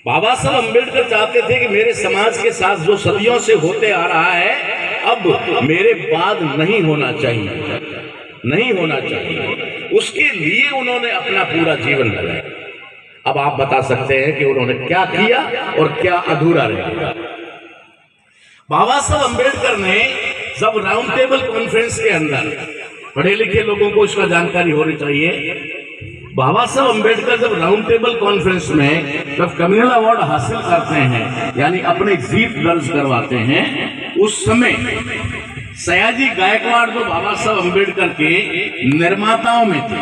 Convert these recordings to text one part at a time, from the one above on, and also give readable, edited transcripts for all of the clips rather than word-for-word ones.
बाबा साहब अम्बेडकर चाहते थे कि मेरे समाज के साथ जो सदियों से होते आ रहा है अब मेरे बाद नहीं होना चाहिए, नहीं होना चाहिए। उसके लिए उन्होंने अपना पूरा जीवन लगाया। अब आप बता सकते हैं कि उन्होंने क्या किया और क्या अधूरा रह गया। बाबा साहब अम्बेडकर ने जब राउंड टेबल कॉन्फ्रेंस के अंदर, पढ़े लिखे लोगों को इसका जानकारी होनी चाहिए, बाबा साहब अम्बेडकर जब राउंड टेबल कॉन्फ्रेंस में जब कम्युनल अवार्ड हासिल करते हैं, यानी अपनी जीत दर्ज करवाते हैं, उस समय सयाजी गायकवाड़ जो बाबा साहब अम्बेडकर के निर्माताओं में थे,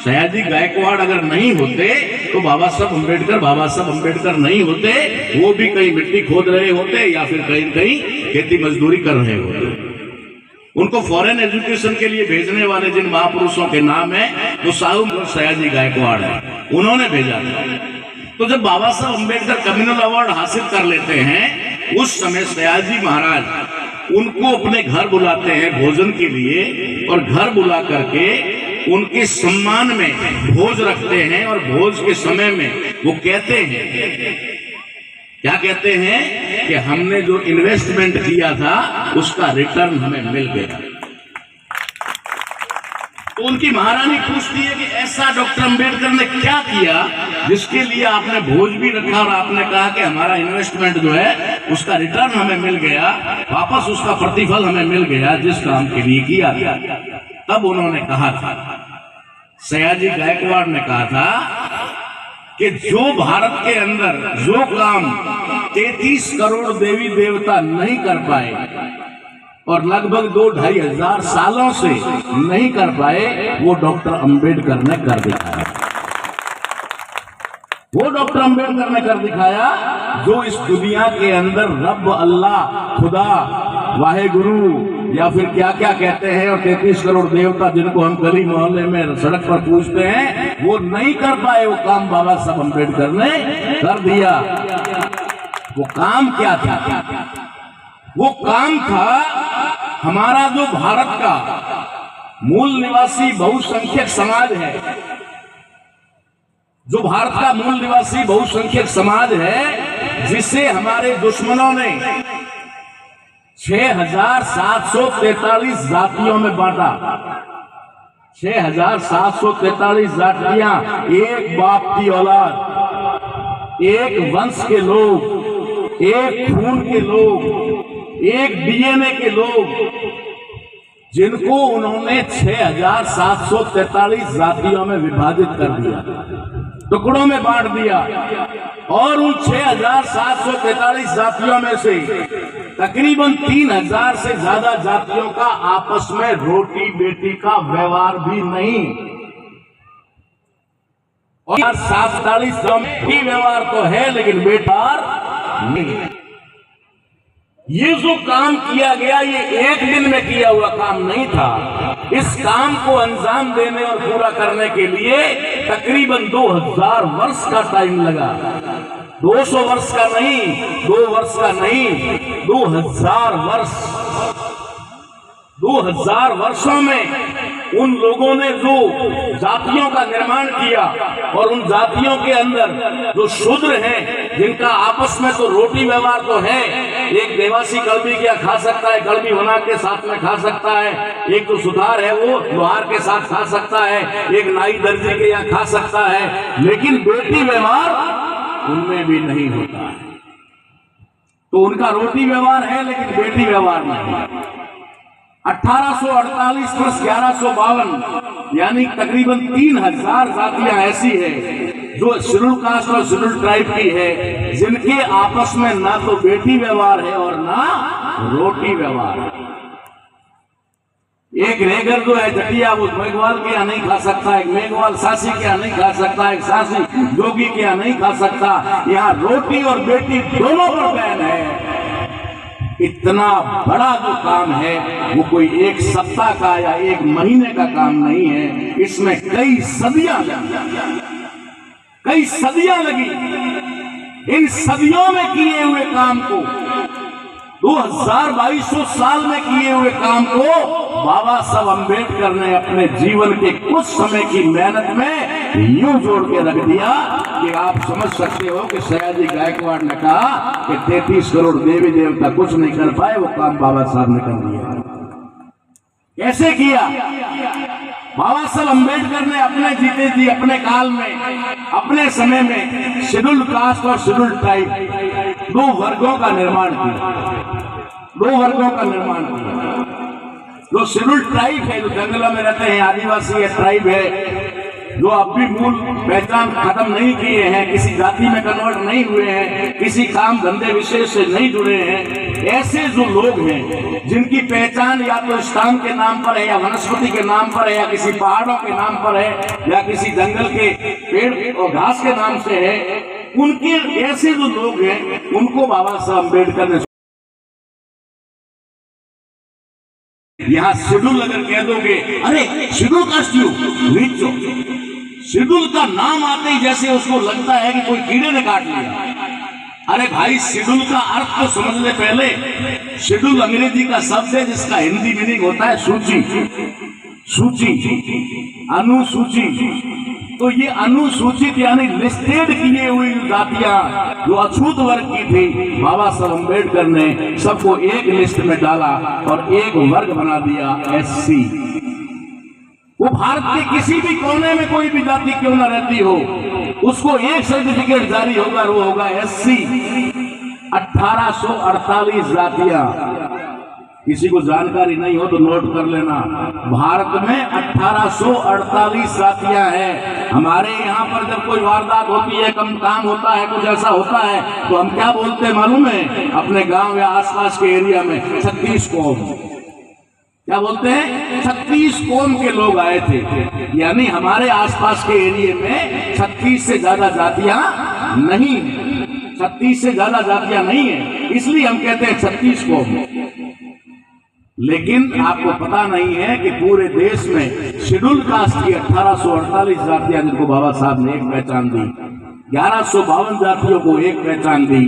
सयाजी गायकवाड़ अगर नहीं होते तो बाबा साहब अम्बेडकर नहीं होते। वो भी कहीं मिट्टी खोद रहे होते या फिर कहीं कहीं खेती मजदूरी कर रहे होते। उनको फॉरेन एजुकेशन के लिए भेजने वाले जिन महापुरुषों के नाम है वो साहू और सयाजी गायकवाड़ है, उन्होंने भेजा था। तो जब बाबा साहब अम्बेडकर कम्युनल अवार्ड हासिल कर लेते हैं, उस समय सयाजी महाराज उनको अपने घर बुलाते हैं भोजन के लिए, और घर बुला करके उनके सम्मान में भोज रखते हैं। और भोज के समय में वो कहते हैं, क्या कहते हैं कि हमने जो इन्वेस्टमेंट किया था उसका रिटर्न हमें मिल गया। तो उनकी महारानी पूछती है कि ऐसा डॉक्टर अम्बेडकर ने क्या किया जिसके लिए आपने भोज भी रखा और आपने कहा कि हमारा इन्वेस्टमेंट जो है उसका रिटर्न हमें मिल गया, वापस उसका प्रतिफल हमें मिल गया जिस काम के लिए किया था। तब उन्होंने कहा था, सयाजी गायकवाड़ ने कहा था कि जो भारत के अंदर जो काम 33 करोड़ देवी देवता नहीं कर पाए और लगभग 2-2.5 हजार सालों से नहीं कर पाए, वो डॉक्टर अम्बेडकर ने कर दिखाया। वो डॉक्टर अम्बेडकर ने कर दिखाया जो इस दुनिया के अंदर रब, अल्लाह, खुदा, वाहेगुरु या फिर क्या क्या कहते हैं, और 33 करोड़ देवता जिनको हम गली मोहल्ले में सड़क पर पूछते हैं, वो नहीं कर पाए। वो काम बाबा साहब अम्बेडकर ने कर दिया। वो काम क्या था? वो काम था हमारा जो भारत का मूल निवासी बहुसंख्यक समाज है, जो भारत का मूल निवासी बहुसंख्यक समाज है, जिसे हमारे दुश्मनों ने 6743 जातियों में बांटा। 6743 जातियां, एक बाप की औलाद, एक वंश के लोग, एक खून के लोग, एक डीएनए के लोग, जिनको उन्होंने 6743 जातियों में विभाजित कर दिया, टुकड़ों में बांट दिया। और उन 6743 जातियों में से तकरीबन 3000 से ज्यादा जातियों का आपस में रोटी बेटी का व्यवहार भी नहीं, और 47 भी व्यवहार तो है लेकिन व्यवहार नहीं। ये जो काम किया गया, ये एक दिन में किया हुआ काम नहीं था। इस काम को अंजाम देने और पूरा करने के लिए तकरीबन 2000 वर्ष का टाइम लगा। 200 वर्ष का नहीं, 2 वर्ष का नहीं, 2000 वर्ष। 2000 वर्षों में उन लोगों ने जो जातियों का निर्माण किया, और उन जातियों के अंदर जो शूद्र हैं, जिनका आपस में तो रोटी व्यवहार तो है, एक देवासी कलबी क्या खा सकता है, कलबी होना के साथ में खा सकता है, एक तो सुधार है वो लोहार के साथ खा सकता है, एक नाई दर्जी के यहाँ खा सकता है, लेकिन बेटी व्यवहार उनमें भी नहीं होता है। तो उनका रोटी व्यवहार है लेकिन बेटी व्यवहार नहीं। 1848 प्लस 1152 यानी तकरीबन 3000 जातियां ऐसी है जो शेड्यूल कास्ट और शेड्यूल ट्राइब की है, जिनके आपस में ना तो बेटी व्यवहार है और ना रोटी व्यवहार है। एक रेगर जो है जटिया, वो मेघवाल के यहाँ नहीं खा सकता, एक मेघवाल सासी के यहाँ नहीं खा सकता, एक सासी जोगी के यहाँ नहीं खा सकता। यहाँ रोटी और बेटी दोनों पर बैन है। इतना बड़ा जो काम है वो कोई एक सप्ताह का या एक महीने का काम नहीं है, इसमें कई सदियां लगी। इन सदियों में किए हुए काम को, 2200 साल में किए हुए काम को बाबा साहब अम्बेडकर ने अपने जीवन के कुछ समय की मेहनत में यूं जोड़ के रख दिया कि आप समझ सकते हो कि सयाजी गायकवाड़ ने कहा कि 33 करोड़ देवी देवता कुछ नहीं कर पाए, वो काम बाबा साहब ने कर दिया। कैसे किया? बाबा साहब अम्बेडकर ने अपने जीते जी अपने काल में, अपने समय में शेड्यूल कास्ट और शेड्यूल ट्राइब 2 वर्गों का निर्माण किया। 2 वर्गों का निर्माण किया। जो शेड्यूल ट्राइब है, जो जंगलों में रहते हैं, आदिवासी है, ट्राइब है, जो अब भी मूल पहचान खत्म नहीं किए हैं, किसी जाति में कन्वर्ट नहीं हुए हैं, किसी काम धंधे विशेष से नहीं जुड़े हैं, ऐसे जो लोग हैं जिनकी पहचान या तो स्थान के नाम पर है, या वनस्पति के नाम पर है, या किसी पहाड़ों के नाम पर है, या किसी जंगल के पेड़ और घास के नाम से है, उनके ऐसे जो लोग हैं उनको बाबा साहब अम्बेडकर ने, यहाँ शेड्यूल अगर कह दोगे, अरे शेड्यूल कास्ट क्यों, नीचो, शेड्यूल का नाम आते ही जैसे उसको लगता है कि कोई कीड़े ने काट लिया। अरे भाई, शेड्यूल का अर्थ तो समझ ले पहले। शेड्यूल अंग्रेजी का शब्द है जिसका हिंदी मीनिंग होता है सूची, सूची, अनुसूची। तो ये अनुसूचित यानी लिस्टेड किए हुई जातियां जो अछूत वर्ग की थी, बाबा साहब अम्बेडकर ने सबको एक लिस्ट में डाला और एक वर्ग बना दिया, एससी। वो भारत के किसी भी कोने में कोई भी जाति क्यों न रहती हो, उसको एक सर्टिफिकेट जारी होगा, वो होगा एससी। 1848 जातियां, किसी को जानकारी नहीं हो तो नोट कर लेना। भारत में 1848 जातियां हैं। हमारे यहाँ पर जब कोई वारदात होती है, कम काम होता है, कुछ ऐसा होता है, तो हम क्या बोलते हैं मालूम है? अपने गांव या आसपास के एरिया में 36 कौम, क्या बोलते हैं? 36 कौम के लोग आए थे। यानी हमारे आसपास के एरिया में 36 से ज्यादा जातियां नहीं, 36 से ज्यादा जातियां नहीं है, इसलिए हम कहते हैं 36 कौम। लेकिन आपको पता नहीं है कि पूरे देश में शेड्यूल कास्ट की 1848 जातियां जिनको बाबा साहब ने एक पहचान दी, 1152 जातियों को एक पहचान दी।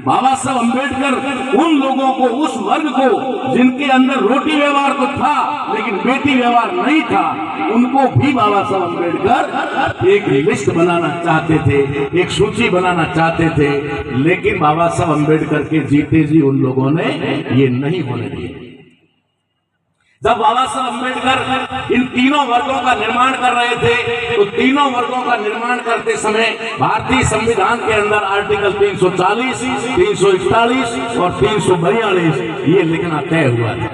बाबा साहब अम्बेडकर उन लोगों को, उस वर्ग को जिनके अंदर रोटी व्यवहार तो था लेकिन बेटी व्यवहार नहीं था, उनको भी बाबा साहब अम्बेडकर एक लिस्ट बनाना चाहते थे, एक सूची बनाना चाहते थे। लेकिन बाबा साहब अम्बेडकर के जीते जी उन लोगों ने ये नहीं होने दिया। जब बाबा साहब अम्बेडकर इन तीनों वर्गों का निर्माण कर रहे थे, तो तीनों वर्गों का निर्माण करते समय भारतीय संविधान के अंदर आर्टिकल 340, 341 और 342 ये लिखना तय हुआ था।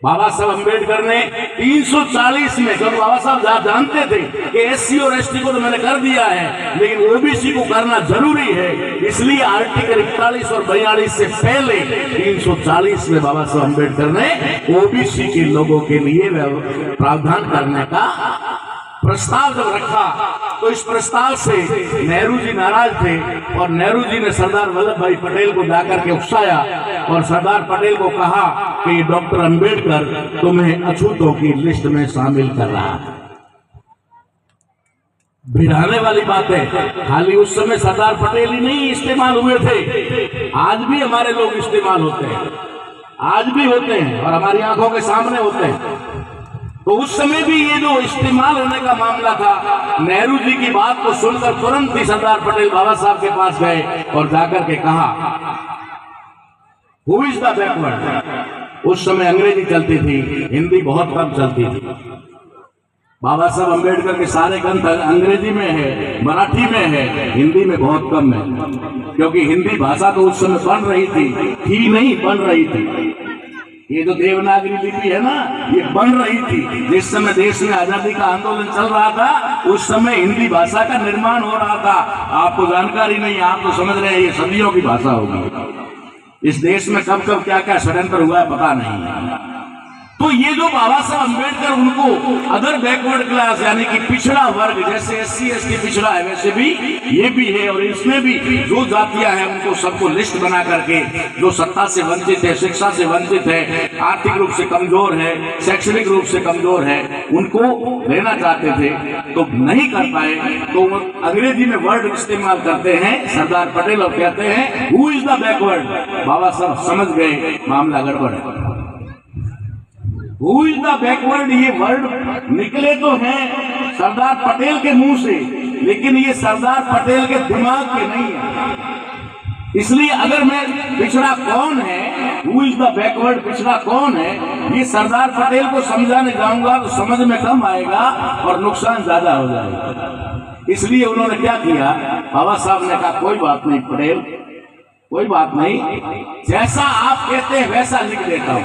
बाबा साहब अम्बेडकर ने 340 में, क्योंकि बाबा साहब जानते थे कि एससी और एसटी को तो मैंने कर दिया है, लेकिन ओबीसी को करना जरूरी है, इसलिए आर्टिकल 41 और 42 से पहले 340 में बाबा साहब अम्बेडकर ने ओबीसी के लोगों के लिए प्रावधान करने का प्रस्ताव जब रखा, तो इस प्रस्ताव से नेहरू जी नाराज थे और नेहरू जी ने सरदार वल्लभ भाई पटेल को जाकर के उकसाया और सरदार पटेल को कहा कि डॉक्टर अंबेडकर तुम्हें अछूतों की लिस्ट में शामिल कर रहा है। भिड़ाने वाली बात है, खाली उस समय सरदार पटेल ही नहीं इस्तेमाल हुए थे, आज भी हमारे लोग इस्तेमाल होते हैं, आज भी होते हैं और हमारी आंखों के सामने होते हैं। तो उस समय भी ये जो इस्तेमाल होने का मामला था, नेहरू जी की बात को सुनकर तुरंत ही सरदार पटेल बाबा साहब के पास गए और जाकर के कहा, हु इज द बैकवर्ड। उस समय अंग्रेजी चलती थी, हिंदी बहुत कम चलती थी। बाबा साहब अम्बेडकर के सारे ग्रंथ अंग्रेजी में है, मराठी में है, हिंदी में बहुत कम है, क्योंकि हिंदी भाषा तो उस समय बन रही थी नहीं, बन रही थी। ये जो देवनागरी लिपि है ना, ये बन रही थी। जिस समय देश में आजादी का आंदोलन चल रहा था, उस समय हिंदी भाषा का निर्माण हो रहा था। आपको जानकारी नहीं, आप तो समझ रहे हैं ये सदियों की भाषा होगी। इस देश में कब कब क्या क्या षड्यंत्र हुआ है पता नहीं। तो ये जो बाबा साहब अम्बेडकर, उनको अदर बैकवर्ड क्लास यानी कि पिछड़ा वर्ग, जैसे एससी एसटी पिछड़ा है, वैसे भी ये भी है, और इसमें भी जो जातियां हैं उनको सबको लिस्ट बना करके, जो सत्ता से वंचित है, शिक्षा से वंचित है, आर्थिक रूप से कमजोर है, शैक्षणिक रूप से कमजोर है, उनको लेना चाहते थे, तो नहीं कर पाए। तो अंग्रेजी में वर्ड इस्तेमाल करते हैं सरदार पटेल और कहते हैं हु इज द बैकवर्ड। बाबा साहब समझ गए मामला गड़बड़ है। हु इज द बैकवर्ड, ये वर्ड निकले तो हैं सरदार पटेल के मुंह से, लेकिन ये सरदार पटेल के दिमाग के नहीं है। इसलिए अगर मैं पिछड़ा कौन है, हु इज द बैकवर्ड, पिछड़ा कौन है, ये सरदार पटेल को समझाने जाऊंगा तो समझ में कम आएगा और नुकसान ज्यादा हो जाएगा। इसलिए उन्होंने क्या किया, बाबा साहब ने कहा कोई बात नहीं पटेल, कोई बात नहीं, जैसा आप कहते हैं वैसा लिख देता हूं।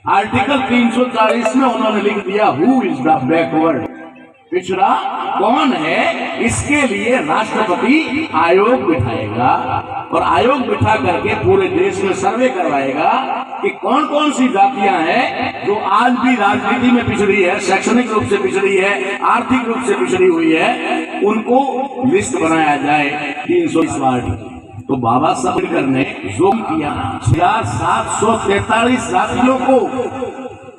आर्टिकल 340 में उन्होंने लिख दिया हु इज द बैकवर्ड, पिछड़ा कौन है, इसके लिए राष्ट्रपति आयोग बिठाएगा और आयोग बिठा करके पूरे देश में सर्वे करवाएगा कि कौन कौन सी जातियां हैं जो आज भी राजनीति में पिछड़ी है, शैक्षणिक रूप से पिछड़ी है, आर्थिक रूप से पिछड़ी हुई है, उनको लिस्ट बनाया जाए 320। तो बाबा साहब अम्बेडकर ने जो किया, 743 जातियों को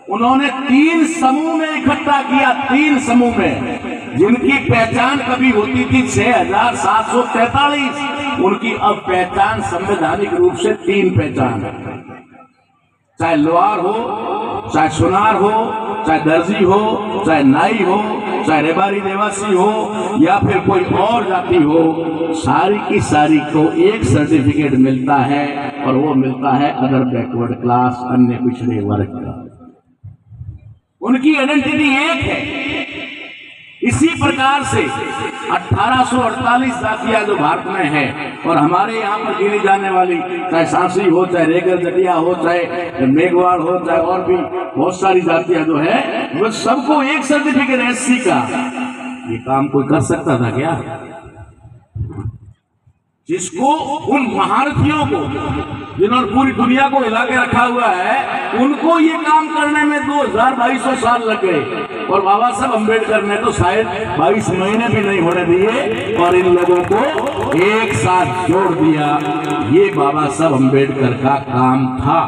उन्होंने 3 समूह में इकट्ठा किया, 3 समूह में, जिनकी पहचान कभी होती थी 6743, उनकी अब पहचान संवैधानिक रूप से 3 पहचान है। चाहे लोहार हो, चाहे सुनार हो, चाहे दर्जी हो, चाहे नाई हो, चाहे रेबारी देवासी हो या फिर कोई और जाति हो, सारी की सारी को एक सर्टिफिकेट मिलता है और वो मिलता है अदर बैकवर्ड क्लास, अन्य पिछड़े वर्ग का। उनकी आइडेंटिटी एक है। इसी प्रकार से 1848 जातियां जो भारत में है और हमारे यहाँ पर गिनी जाने वाली, चाहे सांसी हो, चाहे रेगर जटिया हो, चाहे मेघवाड़ हो, चाहे और भी बहुत सारी जातियां जो है, वो सबको एक सर्टिफिकेट एससी का। ये काम कोई कर सकता था क्या? जिसको उन महारथियों को जिन्होंने पूरी दुनिया को हिला के रखा हुआ है, उनको ये काम करने में 2200 साल लग गए और बाबा साहब अम्बेडकर ने तो शायद 22 महीने भी नहीं होने दिए और इन लोगों को एक साथ जोड़ दिया। ये बाबा साहब अम्बेडकर का काम था।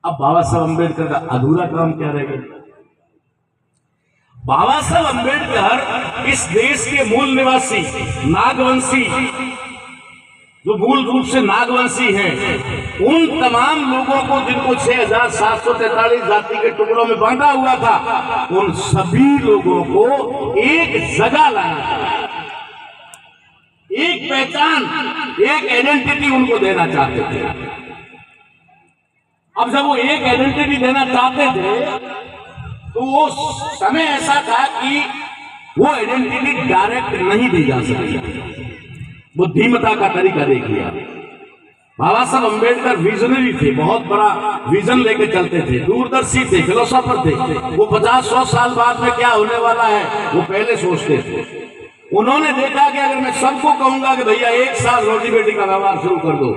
अब बाबा साहब अम्बेडकर का अधूरा काम क्या रह गया? बाबा साहब अम्बेडकर इस देश के मूल निवासी नागवंशी, जो मूल रूप से नागवंशी हैं, उन तमाम लोगों को जिनको 6743 जाति के टुकड़ों में बांटा हुआ था, उन सभी लोगों को एक जगह लाना था, एक पहचान, एक आइडेंटिटी उनको देना चाहते थे। अब जब वो एक आइडेंटिटी देना चाहते थे तो वो समय ऐसा था कि वो आइडेंटिटी डायरेक्ट नहीं दी जा सकती। बुद्धिमता का तरीका देखिए। बाबा साहब अम्बेडकर विजनरी थे, बहुत बड़ा विजन लेके चलते थे, दूरदर्शी थे, फिलोसोफर थे। वो 50-100 साल बाद में क्या होने वाला है वो पहले सोचते थे। उन्होंने देखा कि अगर मैं सबको कहूंगा कि भैया 1 साल रोटी बेटी का व्यवहार शुरू कर दो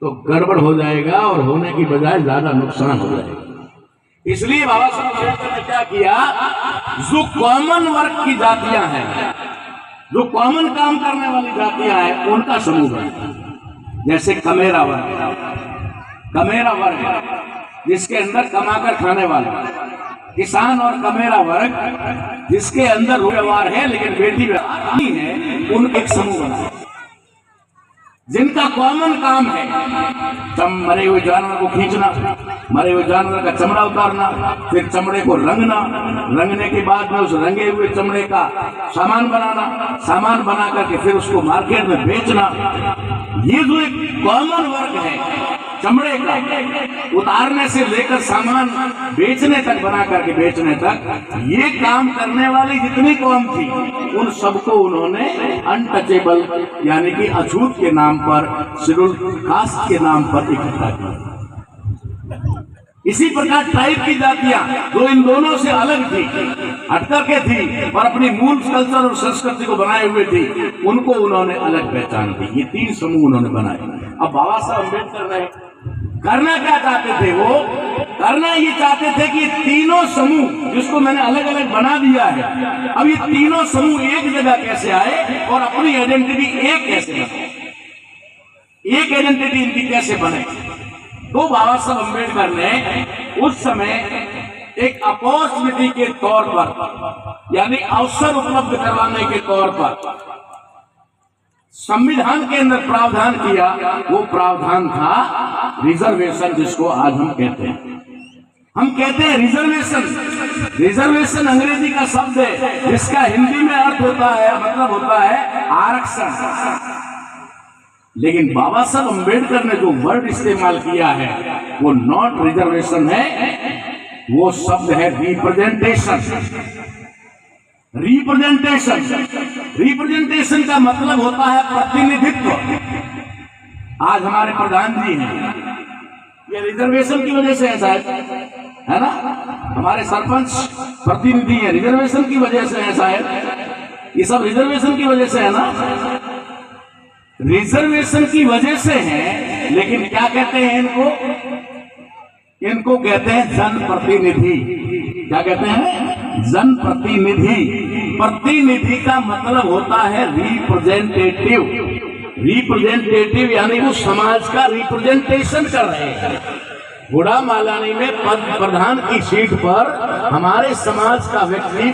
तो गड़बड़ हो जाएगा और होने की बजाय ज्यादा नुकसान हो जाएगा। इसलिए बाबा साहब अम्बेडकर ने क्या किया, जो कॉमन वर्ग की जातियां हैं, जो कॉमन काम करने वाली जातियां हैं, उनका समूह बनाया। जैसे कमेरा वर्ग, कमेरा वर्ग जिसके अंदर कमाकर खाने वाले किसान, और कमेरा वर्ग जिसके अंदर व्यवहार है लेकिन बेटी व्यवहार नहीं है, उनका एक समूह बनाया जिनका कॉमन काम है मरे हुए जानवर को खींचना, मरे हुए जानवर का चमड़ा उतारना, फिर चमड़े को रंगना, रंगने के बाद में उस रंगे हुए चमड़े का सामान बनाना, सामान बना करके फिर उसको मार्केट में बेचना। ये जो एक कॉमन वर्ग है चमड़े का, उतारने से लेकर सामान बेचने तक, बना करके बेचने तक, ये काम करने वाली जितनी कौम थी उन सबको उन्होंने अनटचेबल यानी कि अछूत के नाम पर, शेड्यूल कास्ट के नाम पर इकट्ठा किया। इसी प्रकार ट्राइब की जातियां जो इन दोनों से अलग थी, हटकर के थी और अपनी मूल कल्चर और संस्कृति को बनाए हुए थी, उनको उन्होंने अलग पहचान दी। ये 3 समूह उन्होंने बनाए। अब बाबा साहब अम्बेडकर ने करना क्या चाहते थे? वो करना ये चाहते थे कि तीनों समूह जिसको मैंने अलग अलग बना दिया है, अब ये तीनों समूह एक जगह कैसे आए और अपनी आइडेंटिटी एक कैसे बने, एक आइडेंटिटी इनकी कैसे बने। तो बाबा साहब अम्बेडकर ने उस समय एक अपॉर्चुनिटी के तौर पर, यानी अवसर उपलब्ध करवाने के तौर पर, संविधान के अंदर प्रावधान किया, वो प्रावधान था रिजर्वेशन, जिसको आज हम कहते हैं। हम कहते हैं रिजर्वेशन। रिजर्वेशन अंग्रेजी का शब्द है जिसका हिंदी में अर्थ होता है, मतलब होता है आरक्षण। लेकिन बाबा साहब अम्बेडकर ने जो वर्ड इस्तेमाल किया है वो नॉट रिजर्वेशन है, वो शब्द है रिप्रेजेंटेशन। रिप्रेजेंटेशन, रिप्रेजेंटेशन का मतलब होता है प्रतिनिधित्व। आज हमारे प्रधान जी हैं, ये रिजर्वेशन की वजह से है शायद, है ना। हमारे सरपंच प्रतिनिधि है, रिजर्वेशन की वजह से है शायद। ये सब रिजर्वेशन की वजह से है ना, रिजर्वेशन की वजह से है। लेकिन क्या कहते हैं इनको? इनको कहते हैं जनप्रतिनिधि। क्या कहते हैं? जनप्रतिनिधि। प्रतिनिधि का मतलब होता है रिप्रेजेंटेटिव। रिप्रेजेंटेटिव यानी वो समाज का रिप्रेजेंटेशन कर रहे हैं। गुड़ामालानी में पद प्रधान की सीट पर हमारे समाज का व्यक्ति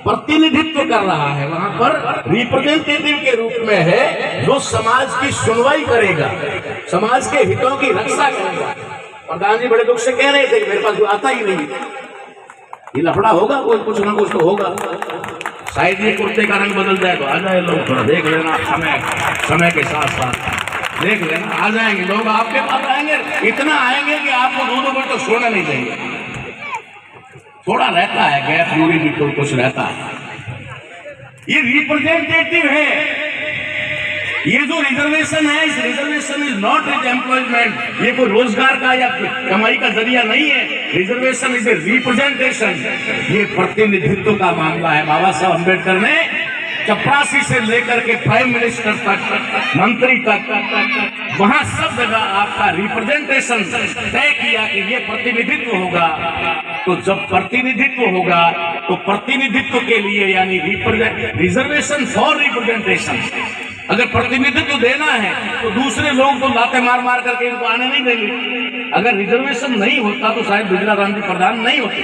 प्रतिनिधित्व कर रहा है, वहां पर रिप्रेजेंटेटिव के रूप में है, जो समाज की सुनवाई करेगा, समाज के हितों की रक्षा करेगा। प्रधान जी बड़े दुख से कह रहे थे कि मेरे पास जो आता ही नहीं, ये लफड़ा होगा, कोई कुछ ना कुछ तो होगा। शायद ये कुर्ते का रंग बदल जाए तो आ जाए लोग, थोड़ा देख लेना, समय के साथ साथ देख लेना, आ जाएंगे लोग आपके पास आएंगे। इतना आएंगे कि आपको दो मिनट तो सोना नहीं चाहिए। थोड़ा रहता है गैप, दूरी भी कुछ रहता है। ये रिप्रेजेंटेटिव है। ये जो रिजर्वेशन है, इस reservation is not is employment, ये कोई रोजगार का या कमाई का जरिया नहीं है। रिजर्वेशन इज ए रिप्रेजेंटेशन, ये प्रतिनिधित्व का मामला है। बाबा साहब अम्बेडकर ने 84 से लेकर के प्राइम मिनिस्टर तक, मंत्री तक, वहां सब जगह आपका रिप्रेजेंटेशन तय किया कि ये प्रतिनिधित्व होगा। तो जब प्रतिनिधित्व होगा तो प्रतिनिधित्व के लिए यानी रिजर्वेशन फॉर रिप्रेजेंटेशन, अगर प्रतिनिधित्व देना है तो दूसरे लोग तो लाते मार मार करके इनको आने नहीं देंगे। अगर रिजर्वेशन नहीं होता तो शायद बिरला राम जी प्रधान नहीं होते,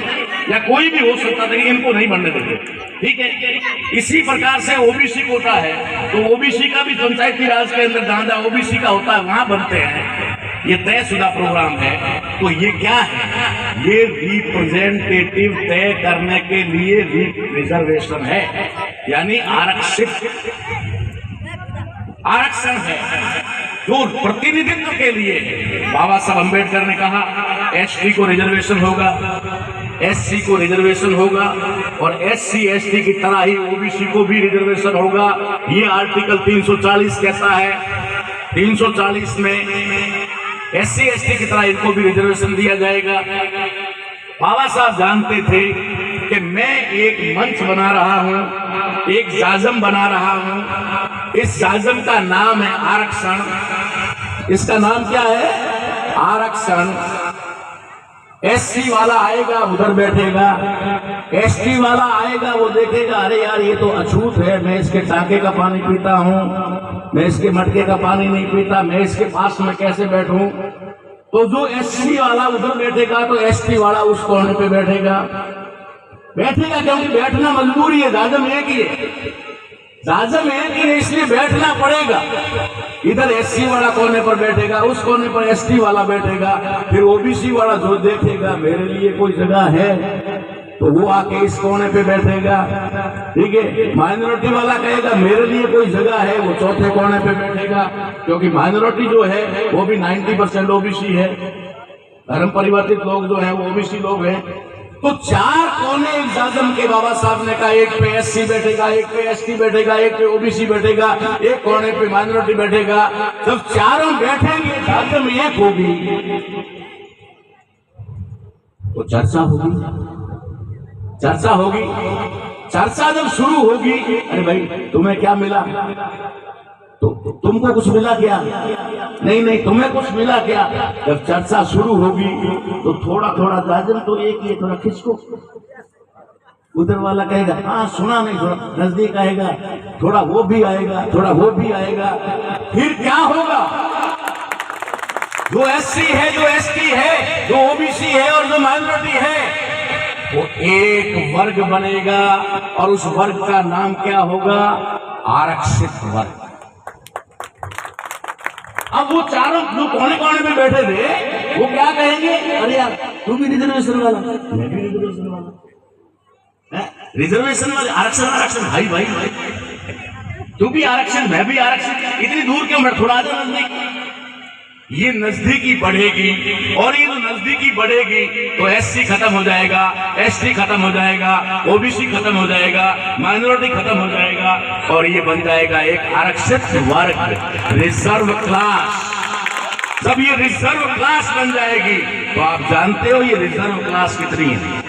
या कोई भी हो सकता था, कि इनको नहीं बनने देते। ठीक है, इसी प्रकार से ओबीसी कोटा है, तो ओबीसी का भी पंचायती राज के अंदर जहां ओबीसी का होता है वहां बनते हैं। ये तयशुदा प्रोग्राम है। तो ये क्या है? ये रिप्रेजेंटेटिव तय करने के लिए रिजर्वेशन है, यानी आरक्षण है, जो प्रतिनिधित्व के लिए है। बाबा साहब अम्बेडकर ने कहा एसटी को रिजर्वेशन होगा, एससी को रिजर्वेशन होगा, और एससी एसटी की तरह ही ओबीसी को भी रिजर्वेशन होगा। ये आर्टिकल 340 कहता है। 340 में एससी एसटी की तरह इनको भी रिजर्वेशन दिया जाएगा। बाबा साहब जानते थे कि मैं एक मंच बना रहा हूं, एक जाजम बना रहा हूं। इस जाजम का नाम है आरक्षण। इसका नाम क्या है? आरक्षण। एससी वाला आएगा उधर बैठेगा, एसटी वाला आएगा वो देखेगा अरे यार ये तो अछूत है, मैं इसके टांके का पानी पीता हूँ, मैं इसके मटके का पानी नहीं पीता, मैं इसके पास में कैसे बैठूं। तो जो एससी वाला उधर बैठेगा तो एसटी वाला उस कोने पे बैठेगा, क्योंकि बैठना मजबूरी है। जाजम एक ही है, जाजम एक ही है, इसलिए बैठना पड़ेगा। इधर एससी वाला कोने पर बैठेगा, उस कोने पर एसटी वाला बैठेगा, फिर ओबीसी वाला जो देखेगा मेरे लिए कोई जगह है तो वो आके इस कोने पे बैठेगा। ठीक है, माइनॉरिटी वाला कहेगा मेरे लिए कोई जगह है, वो चौथे कोने पे बैठेगा, क्योंकि माइनॉरिटी जो है वो भी 90% ओबीसी है। धर्म परिवर्तित लोग जो है वो ओबीसी लोग हैं। तो 4 कोने एक जाजम के बाबा साहब ने कहा, एक पे एससी बैठेगा, एक पे एसटी बैठेगा, एक पे ओबीसी बैठेगा, एक कोने पे माइनॉरिटी बैठेगा। जब चारों बैठेंगे जाजम एक होगी तो चर्चा होगी। चर्चा जब शुरू होगी, अरे भाई तुम्हें क्या मिला, तो तुमको कुछ मिला क्या? नहीं तुम्हें कुछ मिला क्या? जब चर्चा शुरू होगी तो थोड़ा थोड़ा जाजम तो एक ही, थोड़ा खिसको। उधर वाला कहेगा हाँ सुना नहीं, थोड़ा नजदीक आएगा, थोड़ा वो भी आएगा, थोड़ा वो भी आएगा। फिर क्या होगा? जो एससी है, जो एसटी है, जो ओबीसी है और जो माइनॉरिटी है, वो एक वर्ग बनेगा, और उस वर्ग का नाम क्या होगा? आरक्षित वर्ग। अब वो चारों जो कोने कोने में बैठे थे वो क्या कहेंगे, अरे यार तू भी रिजर्वेशन वाला, मैं भी रिजर्वेशन वाला, रिजर्वेशन वाले आरक्षण आरक्षण, भाई भाई भाई, तू भी आरक्षण मैं भी आरक्षण, इतनी दूर क्यों बैठ, थोड़ा जा नजदीक। ये नजदीकी बढ़ेगी, और ये जो नजदीकी बढ़ेगी तो एससी खत्म हो जाएगा, एसटी खत्म हो जाएगा, ओबीसी खत्म हो जाएगा, माइनॉरिटी खत्म हो जाएगा, और ये बन जाएगा एक आरक्षित वर्ग, रिजर्व क्लास। जब ये रिजर्व क्लास बन जाएगी तो आप जानते हो ये रिजर्व क्लास कितनी है।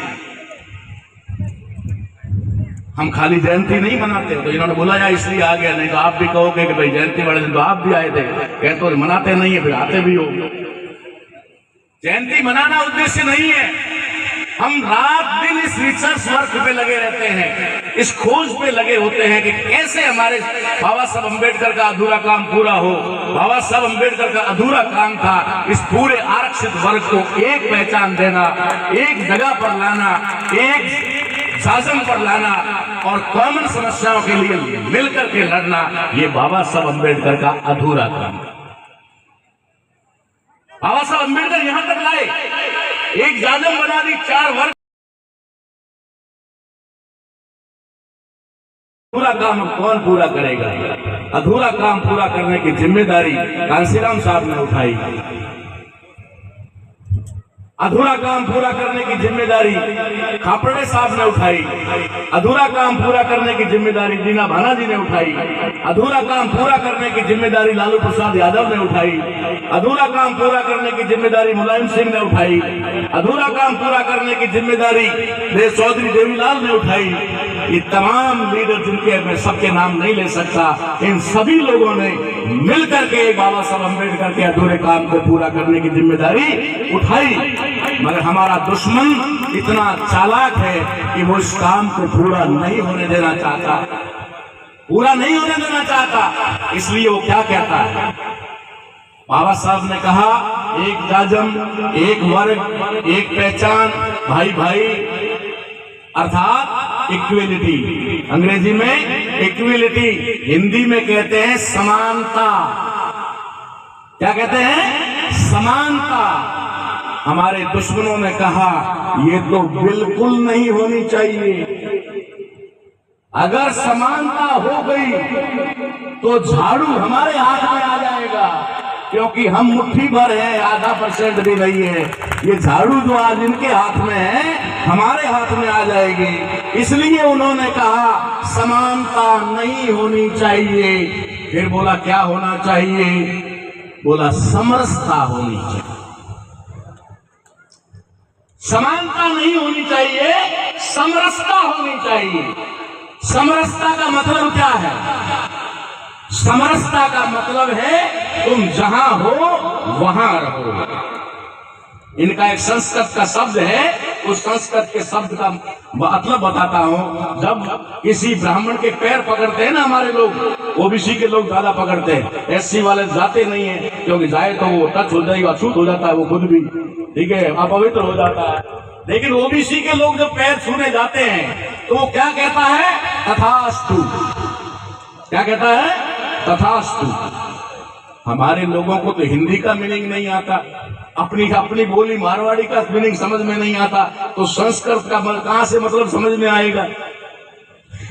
हम खाली जयंती नहीं मनाते, तो इन्होंने बुलाया इसलिए आ गया, नहीं तो आप भी कहोगे कि भाई जयंती वाले दिन तो आप भी आए थे, कहते तो मनाते नहीं है, फिर आते भी हो। जयंती मनाना उद्देश्य नहीं है, हम रात दिन इस रिसर्च वर्क पे लगे रहते हैं, इस खोज पे लगे होते हैं कि कैसे हमारे बाबा साहब अम्बेडकर का अधूरा काम पूरा हो। बाबा साहब अम्बेडकर का अधूरा काम था इस पूरे आरक्षित वर्ग को एक पहचान देना, एक जगह पर लाना, एक शासन पर लाना, और कॉमन समस्याओं के लिए मिलकर के लड़ना। ये बाबा साहब अम्बेडकर का अधूरा काम। बाबा साहब अम्बेडकर यहां तक लाए, एक जाजम बना दी, 4 वर्ग, पूरा काम कौन पूरा करेगा। अधूरा काम पूरा करने की जिम्मेदारी कांसीराम साहब ने उठाई, अधूरा काम पूरा करने की जिम्मेदारी खापड़े साहब ने उठाई, अधूरा काम पूरा करने की जिम्मेदारी दीना भाना जी ने उठाई, अधूरा काम पूरा करने की जिम्मेदारी लालू प्रसाद यादव ने उठाई, अधूरा काम पूरा करने की जिम्मेदारी मुलायम सिंह ने उठाई, अधूरा काम पूरा करने की जिम्मेदारी चौधरी देवीलाल ने उठाई। ये तमाम लीडर जिनके मैं सबके नाम नहीं ले सकता, इन सभी लोगों ने मिलकर के बाबा साहब अम्बेडकर के अधूरे काम को पूरा करने की जिम्मेदारी उठाई। मगर हमारा दुश्मन इतना चालाक है कि वो इस काम को पूरा नहीं होने देना चाहता, पूरा नहीं होने देना चाहता। इसलिए वो क्या कहता है, बाबा साहब ने कहा एक जाजम, एक वर्ग, एक पहचान, भाई भाई, अर्थात इक्विलिटी। अंग्रेजी में इक्विलिटी, हिंदी में कहते हैं समानता। क्या कहते हैं? समानता। हमारे दुश्मनों ने कहा ये तो बिल्कुल नहीं होनी चाहिए। अगर समानता हो गई तो झाड़ू हमारे हाथ में आ जाएगा, क्योंकि हम मुट्ठी भर है, आधा % भी नहीं है। ये झाड़ू जो आज इनके हाथ में है हमारे हाथ में आ जाएगी। इसलिए उन्होंने कहा समानता नहीं होनी चाहिए। फिर बोला क्या होना चाहिए? बोला समरसता होनी चाहिए। समानता नहीं होनी चाहिए, समरसता होनी चाहिए। समरसता का मतलब क्या है? समरसता का मतलब है तुम जहां हो वहां रहो। इनका एक संस्कृत का शब्द है, उस संस्कृत के शब्द का मतलब बताता हूं। जब किसी ब्राह्मण के पैर पकड़ते हैं ना हमारे लोग, ओबीसी के लोग ज्यादा पकड़ते हैं, एससी वाले जाते नहीं है, क्योंकि जाए तो वो टच हो जाएगा, अछूत हो जाता है वो खुद भी, ठीक है, अपवित्र हो जाता है। लेकिन ओबीसी के लोग जब पैर छूने जाते हैं तो वो क्या कहता है? तथास्तु। क्या कहता है? तथास्तु। हमारे लोगों को तो हिंदी का मीनिंग नहीं आता, अपनी बोली मारवाड़ी का मीनिंग समझ में नहीं आता, तो संस्कृत का कहां से मतलब समझ में आएगा?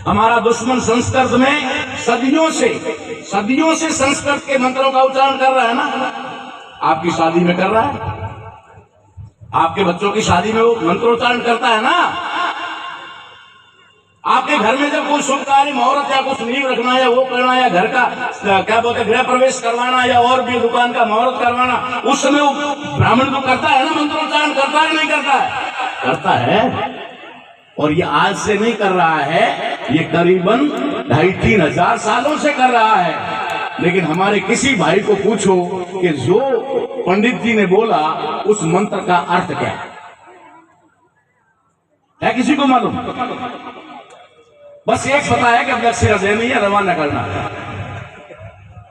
हमारा दुश्मन संस्कृत में सदियों से संस्कृत के मंत्रों का उच्चारण कर रहा है ना। आपकी शादी में कर रहा है, आपके बच्चों की शादी में वो मंत्रोच्चारण करता है ना। आपके घर में जब कोई शुभ कार्य, मुहूर्त या कुछ नींव रखना है, वो करना, या घर का क्या बोलते गृह प्रवेश करवाना, या और भी दुकान का मुहूर्त करवाना, उस समय वो ब्राह्मण तो करता है ना, मंत्रोच्चारण करता है नहीं करता है? करता है। और ये आज से नहीं कर रहा है, ये करीबन 2,500-3 हजार सालों से कर रहा है। लेकिन हमारे किसी भाई को पूछो कि जो पंडित जी ने बोला उस मंत्र का अर्थ क्या है किसी को मालूम? बस एक पता है कि अब दक्षिणा देनी है, रवाना करना है।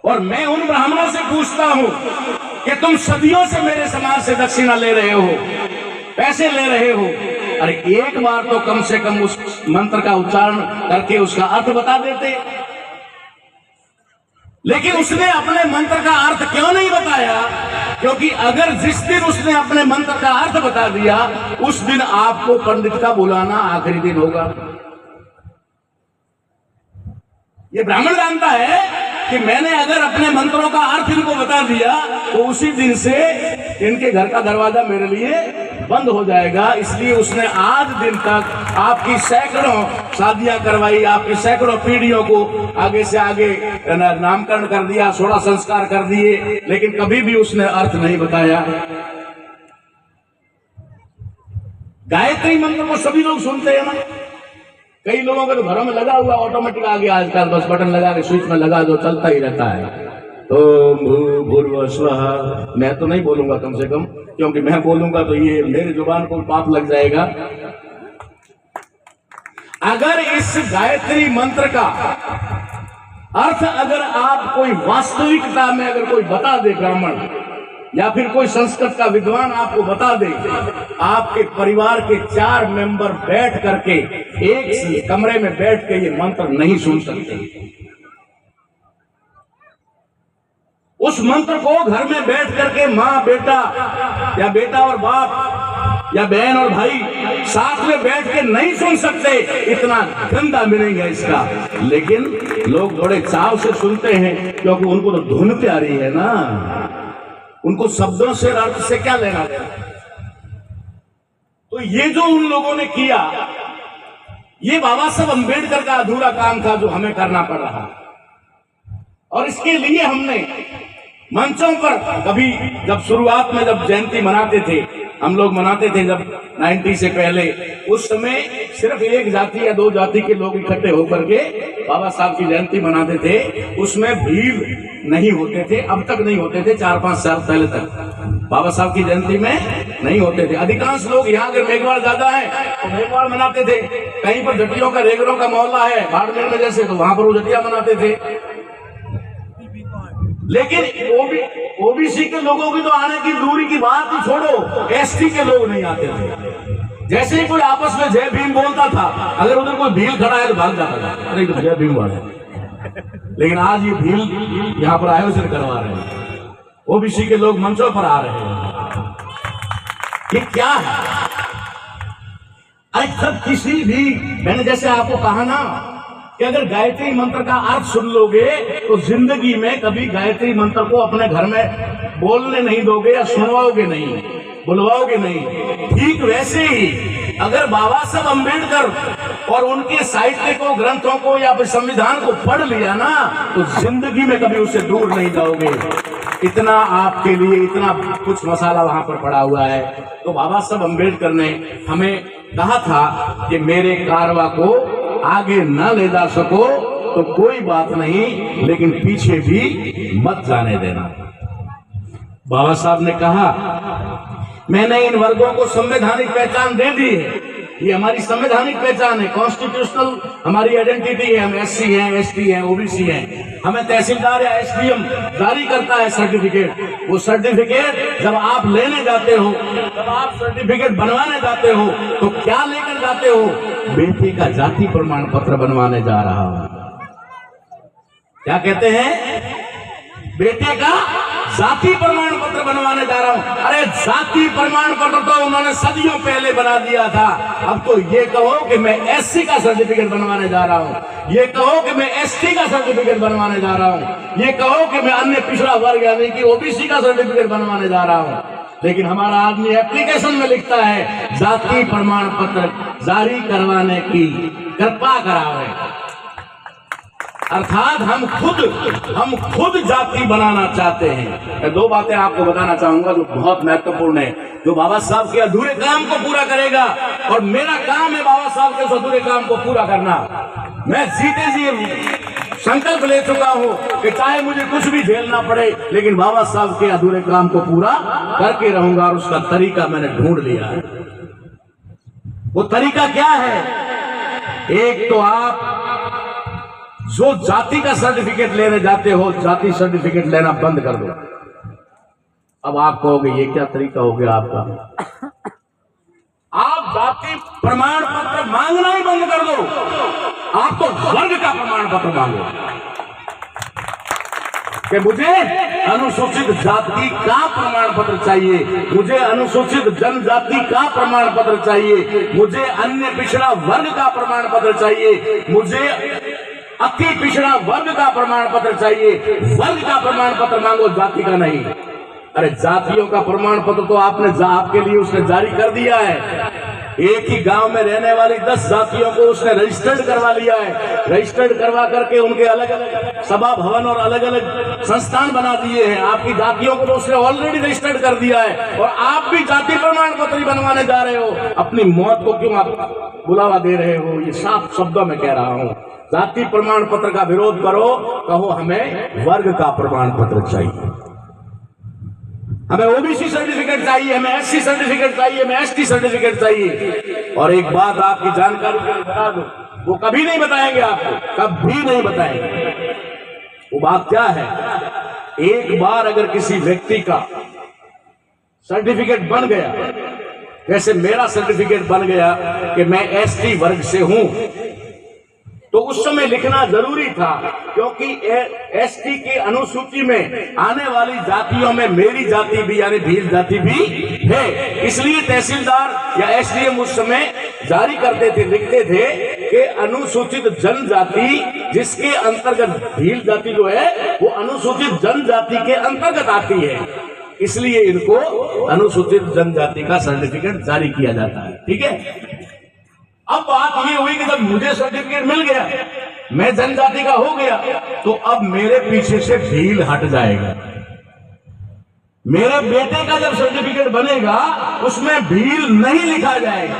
और मैं उन ब्राह्मणों से पूछता हूं कि तुम सदियों से मेरे समाज से दक्षिणा ले रहे हो, पैसे ले रहे हो, अरे एक बार तो कम से कम उस मंत्र का उच्चारण करके उसका अर्थ बता देते। लेकिन उसने अपने मंत्र का अर्थ क्यों नहीं बताया? क्योंकि अगर जिस दिन उसने अपने मंत्र का अर्थ बता दिया, उस दिन आपको पंडित का बुलाना आखिरी दिन होगा। ये ब्राह्मण जानता है कि मैंने अगर अपने मंत्रों का अर्थ इनको बता दिया तो उसी दिन से इनके घर का दरवाजा मेरे लिए बंद हो जाएगा। इसलिए उसने आज दिन तक आपकी सैकड़ों शादियां करवाई, आपकी सैकड़ों पीढ़ियों को आगे से आगे नामकरण कर दिया, सोलह संस्कार कर दिए, लेकिन कभी भी उसने अर्थ नहीं बताया। गायत्री मंत्र को सभी लोग सुनते हैं ना, कई लोगों के तो घरों में लगा हुआ ऑटोमेटिक आ गया आजकल, बस बटन लगा के स्विच में लगा दो, चलता ही रहता है। ओम भूर्भुवः स्वः। मैं तो नहीं बोलूंगा कम से कम, क्योंकि मैं बोलूंगा तो ये मेरी जुबान को पाप लग जाएगा। अगर इस गायत्री मंत्र का अर्थ अगर आप कोई वास्तविकता में अगर कोई बता दे, ब्राह्मण या फिर कोई संस्कृत का विद्वान आपको बता दे, आपके परिवार के 4 मेंबर बैठ करके एक कमरे में बैठ के ये मंत्र नहीं सुन सकते। उस मंत्र को घर में बैठ करके माँ बेटा या बेटा और बाप या बहन और भाई साथ में बैठ के नहीं सुन सकते, इतना गंदा मीनिंग है इसका। लेकिन लोग बड़े चाव से सुनते हैं, क्योंकि उनको तो धुन प्यारी है ना, उनको शब्दों से अर्थ से क्या लेना देना। तो ये जो उन लोगों ने किया, ये बाबा साहब अम्बेडकर का अधूरा काम था जो हमें करना पड़ रहा। और इसके लिए हमने मंचों पर कभी, जब शुरुआत में जब जयंती मनाते थे, हम लोग मनाते थे जब 90 से पहले, उस समय सिर्फ एक जाति या 2 जाति के लोग इकट्ठे होकर के बाबा साहब की जयंती मनाते थे। उसमें भीड़ नहीं होते थे, अब तक नहीं होते थे, 4-5 साल पहले तक बाबा साहब की जयंती में नहीं होते थे। अधिकांश लोग यहाँ अगर मेघवाड़ ज्यादा है तो मेघवाड़ मनाते थे, कहीं पर जटियों का रेगरों का मोहल्ला है बाड़मेर में जैसे, तो वहां पर वो जटिया मनाते थे। लेकिन ओबीसी के लोगों की तो आने की दूरी की बात ही छोड़ो, एसटी के लोग नहीं आते थे। जैसे ही कोई आपस में जय भीम बोलता था, अगर उधर कोई भील खड़ा है तो भाग जाता था, अरे तो जय भीम वाले। लेकिन आज ये भील यहाँ पर आयोजन करवा रहे हैं, ओबीसी के लोग मंचों पर आ रहे हैं। ये क्या है? अरे सब किसी भी, मैंने जैसे आपको कहा ना कि अगर गायत्री मंत्र का अर्थ सुन लोगे तो जिंदगी में कभी गायत्री मंत्र को अपने घर में बोलने नहीं दोगे या सुनवाओगे नहीं, बुलवाओगे नहीं। ठीक वैसे ही अगर बाबा साहब अम्बेडकर और उनके साहित्य को, ग्रंथों को या फिर संविधान को पढ़ लिया ना, तो जिंदगी में कभी उससे दूर नहीं जाओगे। इतना आपके लिए इतना कुछ मसाला वहां पर पड़ा हुआ है। तो बाबा साहब अम्बेडकर ने हमें कहा था कि मेरे कारवा को आगे न ले जा सको तो कोई बात नहीं, लेकिन पीछे भी मत जाने देना। बाबा साहब ने कहा मैंने इन वर्गों को संवैधानिक पहचान दे दी है, ये हमारी संवैधानिक पहचान है, कॉन्स्टिट्यूशनल हमारी आइडेंटिटी है। हम एससी हैं, एसटी हैं, ओबीसी हैं। हमें तहसीलदार या एसडीएम जारी करता है सर्टिफिकेट। वो सर्टिफिकेट जब आप लेने जाते हो, जब आप सर्टिफिकेट बनवाने जाते हो, तो क्या लेकर जाते हो? बेटे का जाति प्रमाण पत्र बनवाने जा रहा हूं। क्या कहते हैं? बेटे का जाति प्रमाण पत्र बनवाने जा रहा हूं। अरे जाति प्रमाण पत्र तो उन्होंने सदियों पहले बना दिया था। अब तो ये कहो कि मैं एससी का सर्टिफिकेट बनवाने जा रहा हूं, ये कहो कि मैं एसटी का सर्टिफिकेट बनवाने जा रहा हूं, ये कहो कि मैं अन्य पिछड़ा वर्ग यानी कि ओबीसी का सर्टिफिकेट बनवाने जा रहा हूं। लेकिन हमारा आदमी एप्लीकेशन में लिखता है जाति प्रमाण पत्र जारी करवाने की कृपा करावे। अर्थात हम खुद जाति बनाना चाहते हैं। मैं 2 बातें आपको बताना चाहूंगा जो बहुत महत्वपूर्ण है, जो बाबा साहब के अधूरे काम को पूरा करेगा। और मेरा काम है बाबा साहब के अधूरे काम को पूरा करना। मैं जीते जी संकल्प ले चुका हूं कि चाहे मुझे कुछ भी झेलना पड़े, लेकिन बाबा साहब के अधूरे काम को पूरा करके रहूंगा। और उसका तरीका मैंने ढूंढ लिया है। वो तरीका क्या है? एक तो आप जो जाति का सर्टिफिकेट लेने जाते हो, जाति सर्टिफिकेट लेना बंद कर दो। अब आप कहोगे ये क्या तरीका हो गया आपका? आप जाति प्रमाण पत्र मांगना ही बंद कर दो। आप तो वर्ग का प्रमाण पत्र मांगो। कि मुझे अनुसूचित जाति का प्रमाण पत्र चाहिए, मुझे अनुसूचित जनजाति का प्रमाण पत्र चाहिए, मुझे अन्य पिछड़ा वर्ग का प्रमाण पत्र चाहिए, मुझे अति पिछड़ा वर्ग का प्रमाण पत्र चाहिए। वर्ग का प्रमाण पत्र मांगो, जाति का नहीं। अरे जातियों का प्रमाण पत्र तो आपके लिए उसने जारी कर दिया है। एक ही गांव में रहने वाली 10 जातियों को उसने रजिस्टर्ड करवा लिया है। रजिस्टर्ड करवा करके उनके अलग अलग सभा भवन और अलग अलग संस्थान बना दिए हैं। आपकी जातियों को तो उसने ऑलरेडी रजिस्टर्ड कर दिया है और आप भी जाति प्रमाण पत्र बनवाने जा रहे हो। अपनी मौत को क्यों आप बुलावा दे रहे हो? ये साफ शब्दों में कह रहा हूं। जाति प्रमाण पत्र का विरोध करो, कहो हमें वर्ग का प्रमाण पत्र चाहिए, हमें ओबीसी सर्टिफिकेट चाहिए, हमें एससी सर्टिफिकेट चाहिए, हमें एसटी सर्टिफिकेट चाहिए। और एक बात आपकी जानकारी के लिए बता दूं, वो कभी नहीं बताएंगे आपको, कभी नहीं बताएंगे। वो बात क्या है, एक बार अगर किसी व्यक्ति का सर्टिफिकेट बन गया, जैसे मेरा सर्टिफिकेट बन गया कि मैं एसटी वर्ग से हूं, तो उस समय लिखना जरूरी था, क्योंकि एसटी की अनुसूची में आने वाली जातियों में मेरी जाति भी यानी भील जाति भी है। इसलिए तहसीलदार या एसडीएम उस समय जारी करते थे, लिखते थे कि अनुसूचित जनजाति, जिसके अंतर्गत भील जाति जो है वो अनुसूचित जनजाति के अंतर्गत आती है, इसलिए इनको अनुसूचित जनजाति का सर्टिफिकेट जारी किया जाता है। ठीक है। अब बात ये हुई कि जब मुझे सर्टिफिकेट मिल गया, मैं जनजाति का हो गया, तो अब मेरे पीछे से भील हट जाएगा। मेरे बेटे का जब सर्टिफिकेट बनेगा उसमें भील नहीं लिखा जाएगा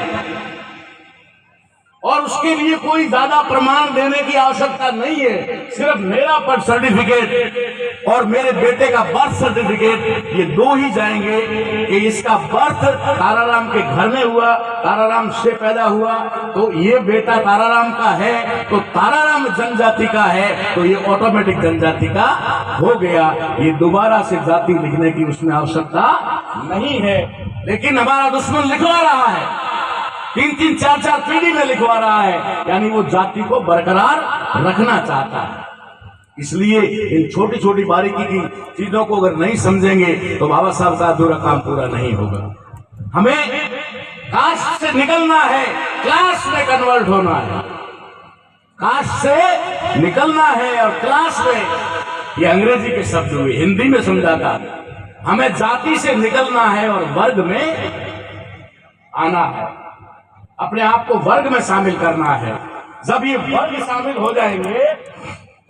और उसके लिए कोई ज्यादा प्रमाण देने की आवश्यकता नहीं है। सिर्फ मेरा बर्थ सर्टिफिकेट और मेरे बेटे का बर्थ सर्टिफिकेट, ये दो ही जाएंगे कि इसका बर्थ ताराराम के घर में हुआ, ताराराम से पैदा हुआ, तो ये बेटा ताराराम का है, तो ताराराम जनजाति का है, तो ये ऑटोमेटिक जनजाति का हो गया। ये दोबारा से जाति लिखने की उसमें आवश्यकता नहीं है। लेकिन हमारा दुश्मन लिखवा रहा है, 3-3, 4-4 पीढ़ी में लिखवा रहा है, यानी वो जाति को बरकरार रखना चाहता है। इसलिए इन छोटी छोटी बारीकी की चीजों को अगर नहीं समझेंगे तो बाबा साहब का अधूरा काम पूरा नहीं होगा। हमें कास्ट से निकलना है, क्लास में कन्वर्ट होना है। कास्ट से निकलना है और क्लास में, ये अंग्रेजी के शब्द हुए, हिंदी में समझाता, हमें जाति से निकलना है और वर्ग में आना है, अपने आप को वर्ग में शामिल करना है। जब ये वर्ग शामिल हो जाएंगे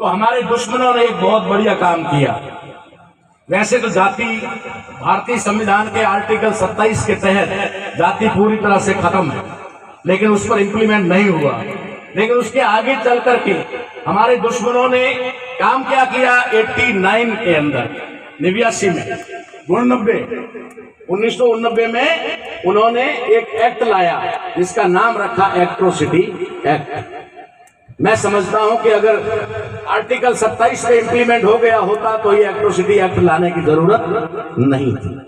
तो हमारे दुश्मनों ने एक बहुत बढ़िया काम किया। वैसे तो जाति भारतीय संविधान के आर्टिकल 27 के तहत जाति पूरी तरह से खत्म है, लेकिन उस पर इंप्लीमेंट नहीं हुआ। लेकिन उसके आगे चल करके हमारे दुश्मनों ने काम क्या किया, 89 के अंदर 89 में 1989 में उन्होंने एक एक्ट लाया जिसका नाम रखा एट्रोसिटी एक्ट। मैं समझता हूं कि अगर आर्टिकल 27 पे इंप्लीमेंट हो गया होता तो ये एट्रोसिटी एक्ट लाने की जरूरत नहीं थी।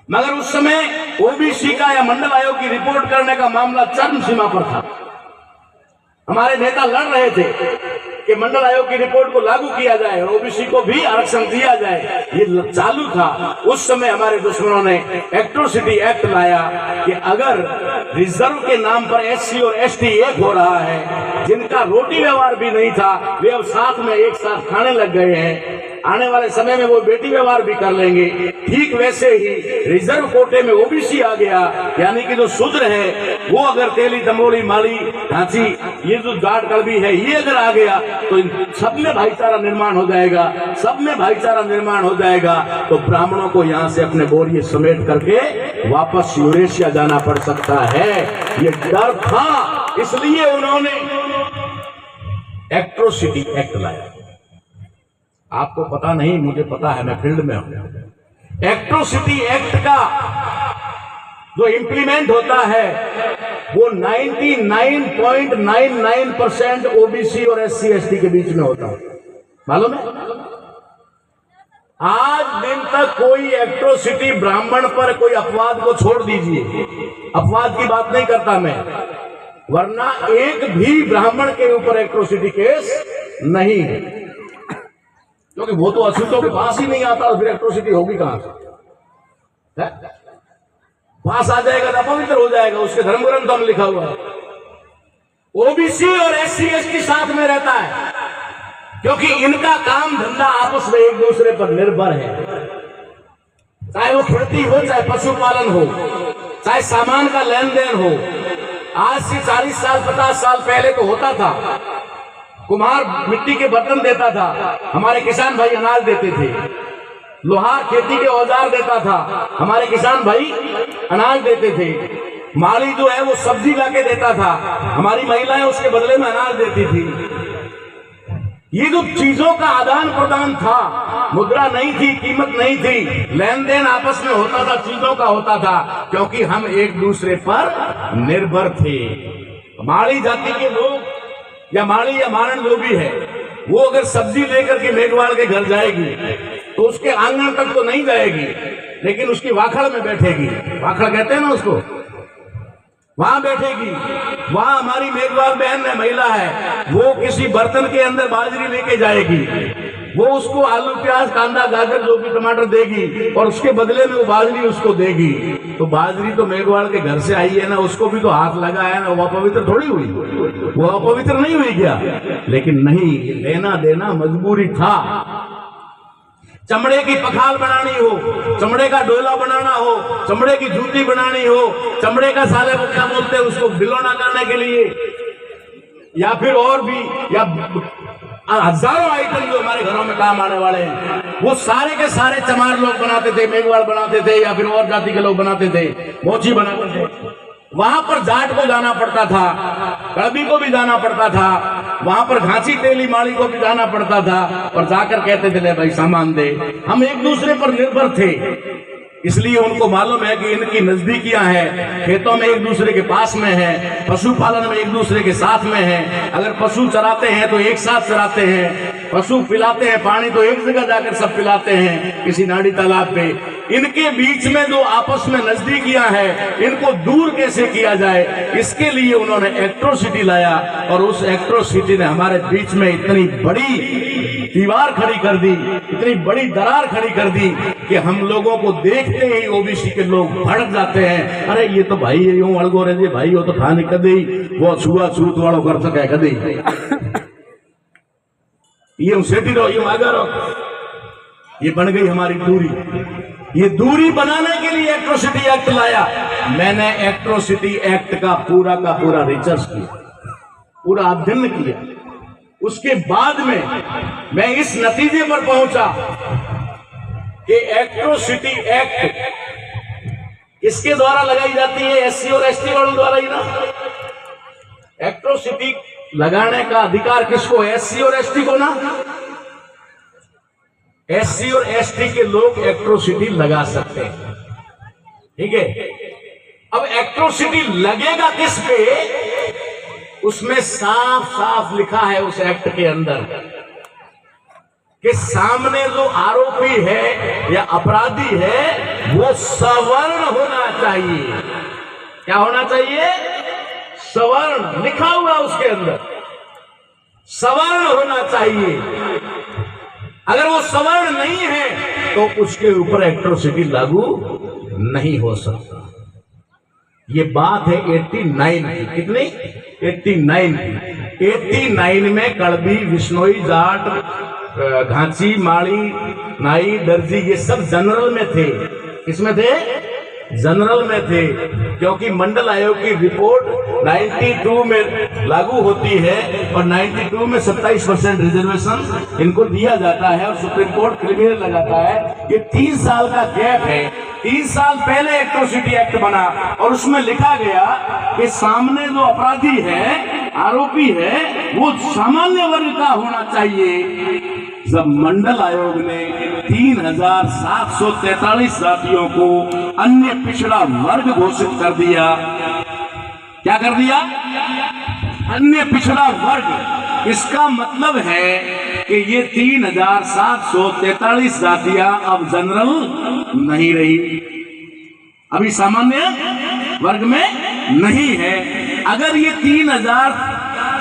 मगर उस समय ओबीसी का या मंडल आयोग की रिपोर्ट करने का मामला चरम सीमा पर था। हमारे नेता लड़ रहे थे कि मंडल आयोग की रिपोर्ट को लागू किया जाए और ओबीसी को भी आरक्षण दिया जाए, ये चालू था। उस समय हमारे दुश्मनों ने एट्रोसिटी एक्ट लाया कि अगर रिजर्व के नाम पर एससी और एसटी एक हो रहा है, जिनका रोटी व्यवहार भी नहीं था वे अब साथ में एक साथ खाने लग गए हैं, आने वाले समय में वो बेटी व्यवहार भी कर लेंगे। ठीक वैसे ही रिजर्व कोटे में ओबीसी आ गया, यानी कि जो शूद्र है वो अगर तेली, दमोली, माली, ढांची, ये जो जाट कड़बी है, ये अगर आ गया तो इन सब में भाईचारा निर्माण हो जाएगा, सब में भाईचारा निर्माण हो जाएगा। तो ब्राह्मणों को यहाँ से अपने बोरिए समेट करके वापस यूरेशिया जाना पड़ सकता है। ये डर था, इसलिए उन्होंने एट्रोसिटी एक्ट लाया। आपको पता नहीं, मुझे पता है, मैं फील्ड में हूं। एट्रोसिटी एक्ट का जो इंप्लीमेंट होता है वो 99.99% ओबीसी और एससी एसटी के बीच में होता है, मालूम है? आज दिन तक कोई एट्रोसिटी ब्राह्मण पर, कोई अपवाद को छोड़ दीजिए, अपवाद की बात नहीं करता मैं, वरना एक भी ब्राह्मण के ऊपर एट्रोसिटी केस नहीं है। क्योंकि वो तो अछूतों के पास ही नहीं आता, तो फिर एट्रोसिटी होगी कहां से? पास आ जाएगा तो अपवित्र हो जाएगा। उसके धर्म ग्रंथ में लिखा हुआ है ओबीसी और एससी एसटी साथ में रहता है, क्योंकि इनका काम धंधा आपस में एक दूसरे पर निर्भर है। चाहे वो खेती हो, चाहे पशुपालन हो, चाहे सामान का लेन देन हो। आज से 40 साल 50 साल पहले तो होता था, कुम्हार मिट्टी के बर्तन देता था, हमारे किसान भाई अनाज देते थे। लोहार खेती के औजार देता था, हमारे किसान भाई अनाज देते थे। माली जो है वो सब्जी लाके देता था, हमारी महिलाएं उसके बदले में अनाज देती थी। ये जो चीजों का आदान प्रदान था, मुद्रा नहीं थी, कीमत नहीं थी, लेन देन आपस में होता था, चीजों का होता था, क्योंकि हम एक दूसरे पर निर्भर थे। माली जाति के लोग या माली या मारण जो भी है, वो अगर सब्जी लेकर के मेघवाल के घर जाएगी तो उसके आंगन तक तो नहीं जाएगी, लेकिन उसकी वाखड़ में बैठेगी। वाखड़ कहते हैं ना उसको, वहां बैठेगी। वहां हमारी मेघवाल बहन है, महिला है, वो किसी बर्तन के अंदर बाजरी लेके जाएगी। वो उसको आलू प्याज कांदा गाजर जो भी टमाटर देगी और उसके बदले में वो बाजरी उसको देगी। तो बाजरी तो मेघवाल के घर से आई है ना, उसको भी तो हाथ लगा है ना, वो अपवित्र थोड़ी हुई, वो अपवित्र नहीं हुई क्या? लेकिन नहीं, लेना देना मजबूरी था। चमड़े की पखाल बनानी हो, चमड़े का डोला बनाना हो, चमड़े की जूती बनानी हो, चमड़े का साले वो क्या बोलते हैं उसको, बिलोना करने के लिए, या फिर और भी, या हजारों आइटम जो हमारे घरों में काम आने वाले हैं, वो सारे के सारे चमार लोग बनाते थे, मेघवाल बनाते थे, या फिर और जाति के लोग बनाते थे, मोची बनाते थे। वहां पर जाट को जाना पड़ता था, कड़बी को भी जाना पड़ता था, वहां पर घांची तेली माली को भी जाना पड़ता था, और जाकर कहते थे ले भाई सामान दे। हम एक दूसरे पर निर्भर थे, इसलिए उनको मालूम है कि इनकी नजदीकियां हैं, खेतों में एक दूसरे के पास में है, पशुपालन में एक दूसरे के साथ में है। अगर पशु चराते हैं तो एक साथ चराते हैं, पशु पिलाते हैं पानी तो एक जगह जाकर सब पिलाते हैं, किसी नाड़ी तालाब पे। इनके बीच में जो आपस में नजदीकियां हैं, इनको दूर कैसे किया जाए, इसके लिए उन्होंने एट्रोसिटी लाया। और उस एट्रोसिटी ने हमारे बीच में इतनी बड़ी दीवार खड़ी कर दी, इतनी बड़ी दरार खड़ी कर दी कि हम लोगों को देखते ही ओबीसी के लोग भड़क जाते हैं। अरे ये तो भाई यूं अड़गो रहे भाई, वो तो खाने कदी वो छुआ छूत वालों कर सके कदी, ये सेठी रहो, ये आगे रहो। ये बन गई हमारी दूरी। ये दूरी बनाने के लिए एट्रोसिटी एक्ट लाया। मैंने एट्रोसिटी एक्ट का पूरा रिसर्च किया, पूरा अध्ययन किया। उसके बाद में मैं इस नतीजे पर पहुंचा कि एट्रोसिटी एक्ट किसके द्वारा लगाई जाती है? एससी और एसटी वालों द्वारा ही ना। एट्रोसिटी लगाने का अधिकार किसको? एससी और एसटी को ना। एससी और एसटी के लोग एट्रोसिटी लगा सकते हैं, ठीक है। अब एट्रोसिटी लगेगा किस पे? उसमें साफ साफ लिखा है उस एक्ट के अंदर कि सामने जो आरोपी है या अपराधी है वो सवर्ण होना चाहिए। क्या होना चाहिए? सवर्ण। लिखा हुआ उसके अंदर सवर्ण होना चाहिए। अगर वो सवर्ण नहीं है तो उसके ऊपर एट्रोसिटी लागू नहीं हो सकता। ये बात है 89 की। कितनी? 89 की। 89 में कड़बी, विश्नोई, जाट, घांची, माड़ी, नाई, दर्जी ये सब जनरल में थे। किसमें थे? जनरल में थे, क्योंकि मंडल आयोग की रिपोर्ट 92 में लागू होती है और 92 में 27% रिजर्वेशन इनको दिया जाता है और सुप्रीम कोर्ट क्रिमिनल लगाता है। ये 3 साल का गैप है। 3 साल पहले एट्रोसिटी एक्ट बना और उसमें लिखा गया कि सामने जो अपराधी है, आरोपी है, वो सामान्य वर्ग का होना चाहिए। जब मंडल आयोग ने 3743 जातियों को अन्य पिछड़ा वर्ग घोषित कर दिया, क्या कर दिया? अन्य पिछड़ा वर्ग। इसका मतलब है कि ये 3743 जातियां अब जनरल नहीं रही, अभी सामान्य वर्ग में नहीं है। अगर ये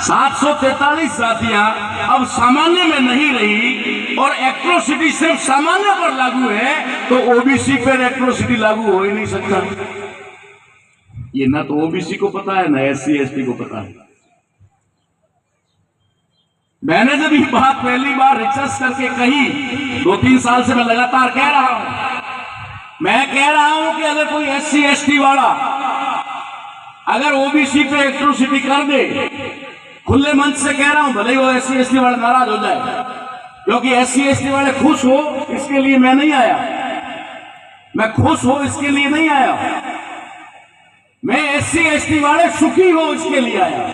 743 जातियां अब सामान्य में नहीं रही और एट्रोसिटी सिर्फ सामान्य पर लागू है, तो ओबीसी पर एट्रोसिटी लागू हो ही नहीं सकता। ये ना तो ओबीसी को पता है, ना एससी एसटी को पता है। मैंने जब ये बात पहली बार रिसर्च करके कही, 2-3 साल से मैं लगातार कह रहा हूं, मैं कह रहा हूं कि अगर कोई एससी एसटी वाला अगर ओबीसी पे एट्रोसिटी कर दे, खुले मंच से कह रहा हूं, भले ही वो एससी एसटी वाला नाराज हो जाए, क्योंकि एससी एसटी वाले खुश हो इसके लिए मैं नहीं आया, मैं खुश हो इसके लिए नहीं आया, मैं एससी एसटी वाले सुखी हो इसके लिए आया,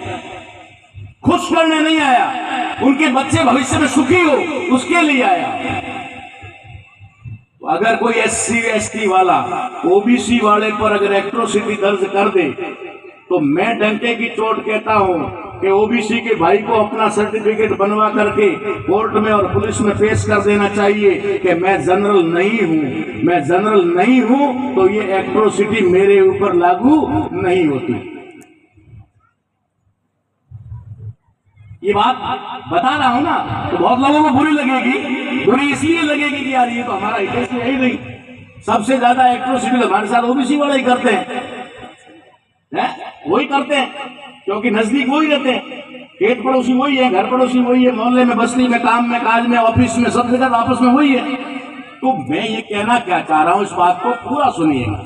खुश करने नहीं आया, उनके बच्चे भविष्य में सुखी हो उसके लिए आया। अगर कोई एससी एसटी वाला ओबीसी वाले पर अगर एट्रोसिटी दर्ज कर दे, तो मैं डंके की चोट कहता हूं कि ओबीसी के भाई को अपना सर्टिफिकेट बनवा करके कोर्ट में और पुलिस में पेश कर देना चाहिए कि मैं जनरल नहीं हूं, मैं जनरल नहीं हूं, तो ये एट्रोसिटी मेरे ऊपर लागू नहीं होती। ये बात बता रहा हूं ना, तो बहुत लोगों को बुरी लगेगी, बुरी इसलिए लगेगी कि यार ये तो हमारा हित है ही नहीं, सबसे ज्यादा एट्रोसिटी हमारे साथ ओबीसी वाले ही करते हैं, वही करते हैं, क्योंकि नजदीक वही रहते हैं, खेत पड़ोसी वही है, घर पड़ोसी वही है, मोहल्ले में, बस्ती में, काम में, काज में, ऑफिस में, सब जगह आपस में वही है। तो मैं ये कहना क्या चाह रहा हूं, इस बात को पूरा सुनिएगा।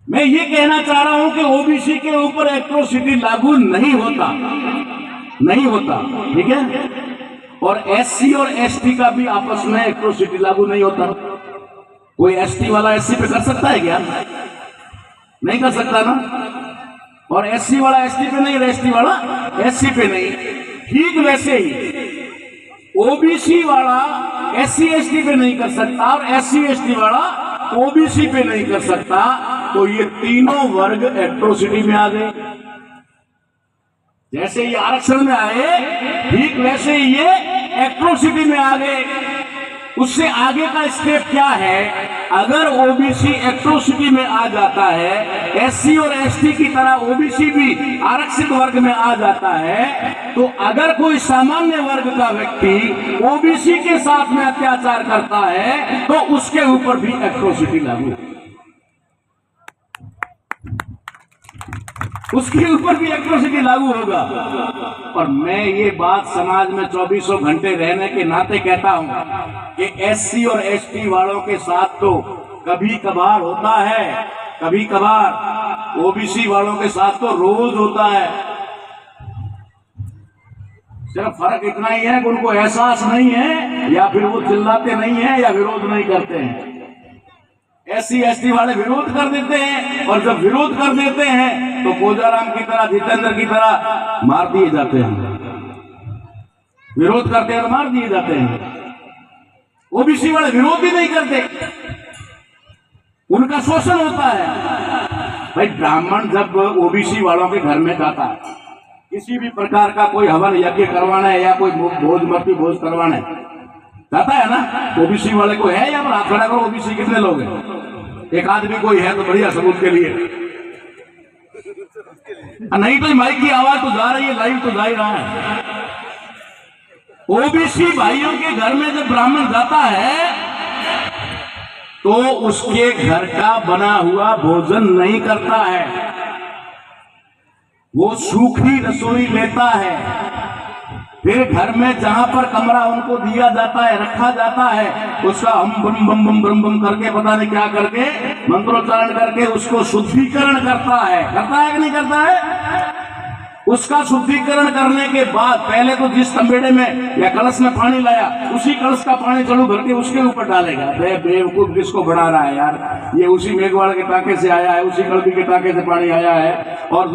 मैं ये कहना चाह रहा हूं कि ओबीसी के ऊपर एट्रोसिटी लागू नहीं होता, नहीं होता, ठीक है। और एससी और एसटी का भी आपस में एट्रोसिटी लागू नहीं होता। कोई एसटी वाला एससी पे कर सकता है क्या? नहीं कर सकता ना। और एससी वाला एसटी पे नहीं, एसटी वाला एससी पे नहीं। ठीक वैसे ही ओबीसी वाला एससी एसटी पे नहीं कर सकता और एससी एसटी वाला ओबीसी पे नहीं कर सकता, तो ये तीनों वर्ग एट्रोसिटी में आ गए। जैसे ये आरक्षण में आए, ठीक वैसे ही ये एट्रोसिटी में आ गए। उससे आगे का स्टेप क्या है? अगर ओबीसी एट्रोसिटी में आ जाता है, एससी और एसटी की तरह ओबीसी भी आरक्षित वर्ग में आ जाता है, तो अगर कोई सामान्य वर्ग का व्यक्ति ओबीसी के साथ में अत्याचार करता है, तो उसके ऊपर भी एट्रोसिटी लागू, उसके ऊपर भी एट्रोसिटी लागू होगा। और मैं ये बात समाज में 24 घंटे रहने के नाते कहता हूं कि एससी और एसटी वालों के साथ तो कभी कभार होता है, कभी कभार ओबीसी वालों के साथ तो रोज होता है। सिर्फ फर्क इतना ही है कि उनको एहसास नहीं है, या फिर वो चिल्लाते नहीं है, या विरोध नहीं करते हैं। एससी एसटी वाले विरोध कर देते हैं, और जब विरोध कर देते हैं तो कोजाराम की तरह, जितेंद्र की तरह मार दिए जाते हैं। विरोध करते हैं तो मार दिए जाते हैं। ओबीसी वाले विरोध ही नहीं करते, उनका शोषण होता है। भाई ब्राह्मण जब ओबीसी वालों के घर में जाता है, किसी भी प्रकार का कोई हवन यज्ञ करवाना है या कोई भोज मर्ती भोज करवाना है, जाता है ना। ओबीसी वाले को है, या हाथ खड़ा करो, ओबीसी कितने लोग हैं? एक आदमी कोई है तो बढ़िया सबूत के लिए, नहीं तो माइक की आवाज तो जा रही है, लाइव तो जा ही रहा है। ओबीसी भाइयों के घर में जब ब्राह्मण जाता है तो उसके घर का बना हुआ भोजन नहीं करता है, वो सूखी रसोई लेता है। फिर घर में जहां पर कमरा उनको दिया जाता है, रखा जाता है, उसका हम बम बम बम बम बम करके, पता नहीं क्या करके, मंत्रोच्चारण करके उसको शुद्धिकरण करता है कि नहीं करता है? उसका शुद्धिकरण करने के बाद पहले तो जिस तंबेड़े में या कलश में पानी लाया, उसी कलश का पानी चलू भर के उसके ऊपर डालेगा। बेवकूफ किसको बढ़ा रहा है यार, ये उसी मेघवाड़ के टाके से आया है, उसी कलबी के टाके से पानी आया है, और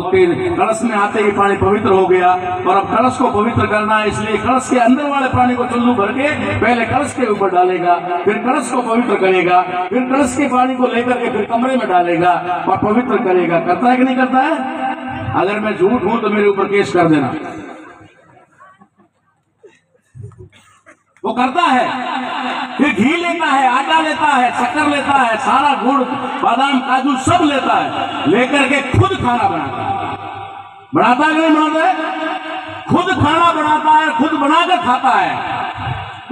कलश में आते ही पानी पवित्र हो गया। और अब कलश को पवित्र करना है, इसलिए कलश के अंदर वाले पानी को चुल्लू भर के पहले कलश के ऊपर डालेगा, फिर कलश को पवित्र करेगा, फिर कलश के पानी को लेकर के फिर कमरे में डालेगा और पवित्र करेगा। करता है कि नहीं करता है? अगर मैं झूठ हूं तो मेरे ऊपर केस कर देना। वो करता है, फिर घी लेता है, आटा लेता है, शक्कर लेता है, सारा गुड़, बादाम, काजू सब लेता है, लेकर के खुद खाना बनाता है। बढ़ाता है कि नहीं बढ़ाता है? खुद खाना बनाता है, खुद बनाकर खाता है।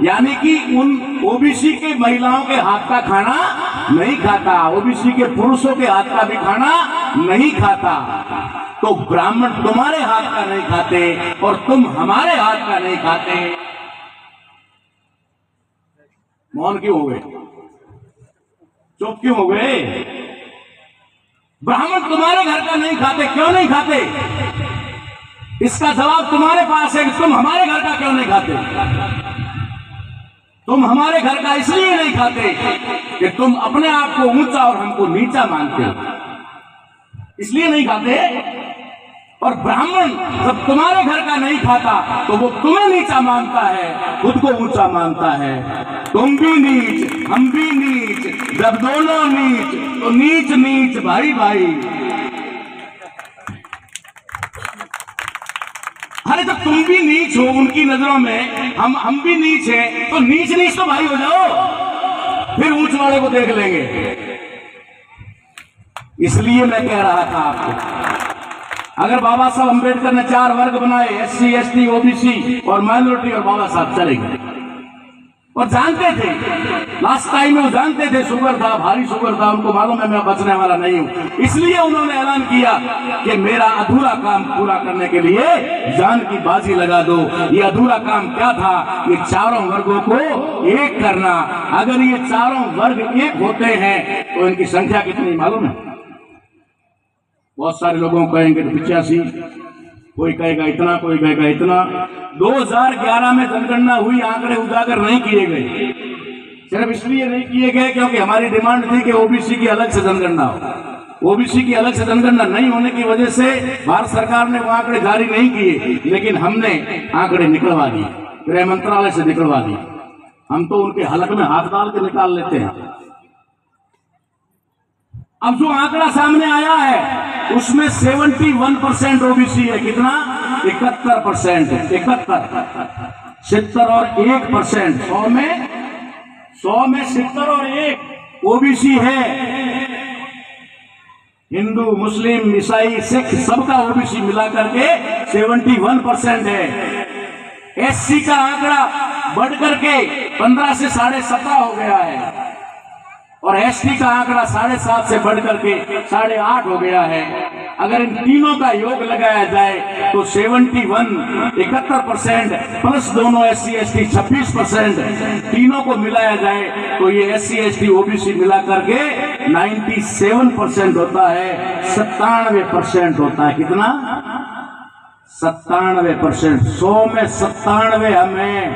यानी कि उन ओबीसी के महिलाओं के हाथ का खाना नहीं खाता, ओबीसी के पुरुषों के हाथ का भी खाना नहीं खाता। तो ब्राह्मण तुम्हारे हाथ का नहीं खाते और तुम हमारे हाथ का नहीं खाते। मौन क्यों हो गए? चुप क्यों हो गए? ब्राह्मण तुम्हारे घर का नहीं खाते, क्यों नहीं खाते? इसका जवाब तुम्हारे पास है कि तुम हमारे घर का क्यों नहीं खाते। तुम हमारे घर का इसलिए नहीं खाते कि तुम अपने आप को ऊंचा और हमको नीचा मानते हो, इसलिए नहीं खाते। और ब्राह्मण जब तुम्हारे घर का नहीं खाता तो वो तुम्हें नीचा मानता है, खुद को ऊंचा मानता है। तुम भी नीच, हम भी नीच, जब दोनों नीच तो नीच नीच भाई भाई। अरे जब तुम भी नीच हो उनकी नजरों में, हम भी नीच हैं, तो नीच नीच तो भाई हो जाओ, फिर ऊंच वाले को देख लेंगे। इसलिए मैं कह रहा था आपको, अगर बाबा साहब अंबेडकर ने 4 वर्ग बनाए, SC ST OBC और माइनॉरिटी, और बाबा साहब चले गए और जानते थे, लास्ट टाइम में वो जानते थे शुगर था, भारी शुगर था, उनको मालूम है मैं बचने वाला नहीं हूं। इसलिए उन्होंने ऐलान किया कि मेरा अधूरा काम पूरा करने के लिए जान की बाजी लगा दो। ये अधूरा काम क्या था? ये चारों वर्गों को एक करना। अगर ये चारों वर्ग एक होते हैं तो इनकी संख्या कितनी मालूम है? बहुत सारे लोगों को कहेंगे 85, कोई कहेगा इतना, कोई कहेगा इतना। 2011 में जनगणना हुई, आंकड़े उजागर नहीं किए गए। सिर्फ इसलिए नहीं किए गए क्योंकि हमारी डिमांड थी कि ओबीसी की अलग से जनगणना हो। ओबीसी की अलग से जनगणना नहीं होने की वजह से भारत सरकार ने वो आंकड़े जारी नहीं किए, लेकिन हमने आंकड़े निकलवा दिए, गृह मंत्रालय से निकलवा दिए। हम तो उनके हलक में हाथ डाल के निकाल लेते हैं। अब जो आंकड़ा सामने आया है उसमें 71% ओबीसी है। कितना? 71%। 70 और 1%, 100 में 70 और 1 ओबीसी है। हिंदू, मुस्लिम, ईसाई, सिख सबका ओबीसी मिला करके 71% है। SC का आंकड़ा बढ़ करके 15 से 17.5 हो गया है और ST का आंकड़ा 7.5 से बढ़ करके 8.5 हो गया है। अगर इन तीनों का योग लगाया जाए तो 71% प्लस दोनों SC ST 26%, तीनों को मिलाया जाए तो ये SC ST OBC मिला करके 97% होता है, 97% होता है। कितना? 97%। 100 में 97 हमें,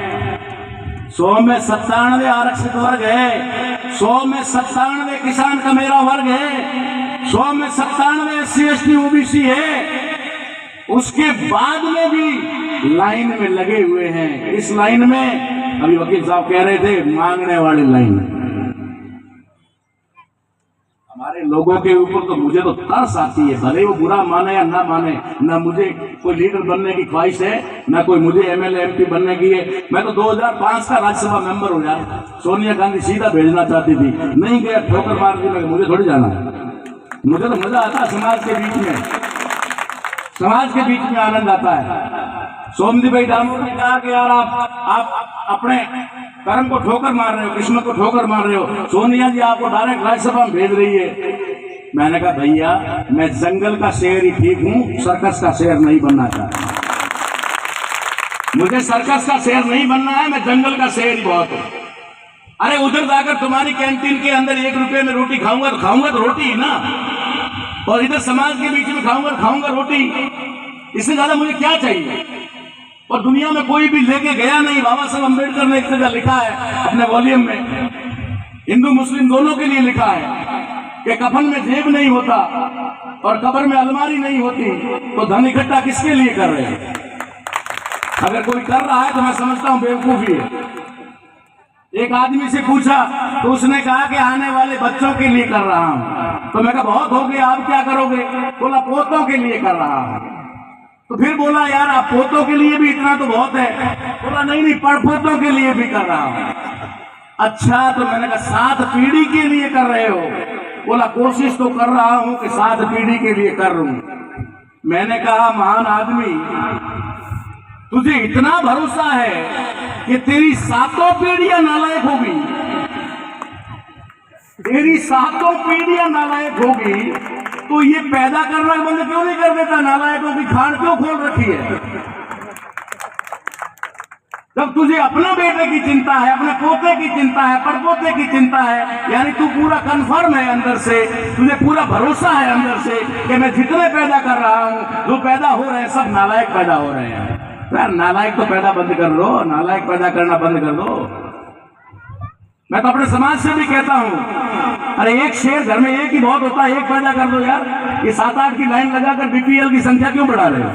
100 में 97 आरक्षित वर्ग है, 100 में 97 किसान का मेरा वर्ग है, 100 में 97 SC ST OBC है। उसके बाद में भी लाइन में लगे हुए हैं। इस लाइन में अभी वकील साहब कह रहे थे मांगने वाली लाइन। हमारे लोगों के ऊपर तो मुझे तो तरस आती है, भले वो बुरा माने या ना माने। ना मुझे कोई लीडर बनने की ख्वाहिश है, ना कोई मुझे MLA MP बनने की है। मैं तो 2005 का राज्यसभा मेंबर हूँ यार। सोनिया गांधी सीधा भेजना चाहती थी, नहीं गया, ठोकर मार दी। मैं मुझे थोड़ी जाना है, मुझे तो मजा आता है समाज के बीच में, समाज के बीच में आनंद आता है। सोमदीप भाई दामोदर ने कहा कि यार आप अपने कर्म को ठोकर मार रहे हो, किस्मत को ठोकर मार रहे हो। सोनिया जी आपको डायरेक्ट राज्यसभा में भेज रही है। मैंने कहा भैया मैं जंगल का शेर ही ठीक हूं, सर्कस का शेर नहीं बनना चाहता। मुझे सर्कस का शेर नहीं बनना है, मैं जंगल का शेर ही बहुत हूं। अरे उधर जाकर तुम्हारी कैंटीन के अंदर 1 रुपए में रोटी खाऊंगा तो रोटी ही ना, और इधर समाज के बीच में खाऊंगा रोटी। इससे ज्यादा मुझे क्या चाहिए? और दुनिया में कोई भी लेके गया नहीं। बाबा साहब अंबेडकर ने एक जगह लिखा है अपने वॉल्यूम में, हिंदू मुस्लिम दोनों के लिए लिखा है कि कफन में जेब नहीं होता और कब्र में अलमारी नहीं होती, तो धन इकट्ठा किसके लिए कर रहे हैं? अगर कोई कर रहा है तो मैं समझता हूं बेवकूफी है। एक आदमी से पूछा तो उसने कहा कि आने वाले बच्चों के लिए कर रहा हूं। तो मैं कहा बहुत हो गया, आप क्या करोगे? बोला पोतों के लिए कर रहा हूं। तो फिर बोला यार आप पोतों के लिए भी इतना तो बहुत है। बोला नहीं पड़पोतों के लिए भी कर रहा हूं। अच्छा, तो मैंने कहा 7 पीढ़ी के लिए कर रहे हो? बोला कोशिश तो कर रहा हूं कि 7 पीढ़ी के लिए कर लूं। मैंने कहा महान आदमी, तुझे इतना भरोसा है कि तेरी 7 पीढ़ियां नालायक होगी, तेरी 7 पीढ़ियां नालायक होगी, तो ये पैदा करना बंद क्यों नहीं कर देता? नालायकों की खान क्यों खोल रखी है? जब तुझे अपने बेटे की चिंता है, अपने पोते की चिंता है, परपोते की चिंता है, यानी तू पूरा कंफर्म है अंदर से, तुझे पूरा भरोसा है अंदर से कि मैं जितने पैदा कर रहा हूं, जो पैदा हो रहे हैं सब नालायक पैदा हो रहे हैं। यार नालायक तो पैदा बंद कर दो, नालायक पैदा करना बंद कर दो। मैं तो अपने समाज से भी कहता हूं, अरे एक शेर घर में एक ही बहुत होता है, एक पैदा कर दो यार। ये 7-8 की लाइन लगाकर बीपीएल की संख्या क्यों बढ़ा रहे हो?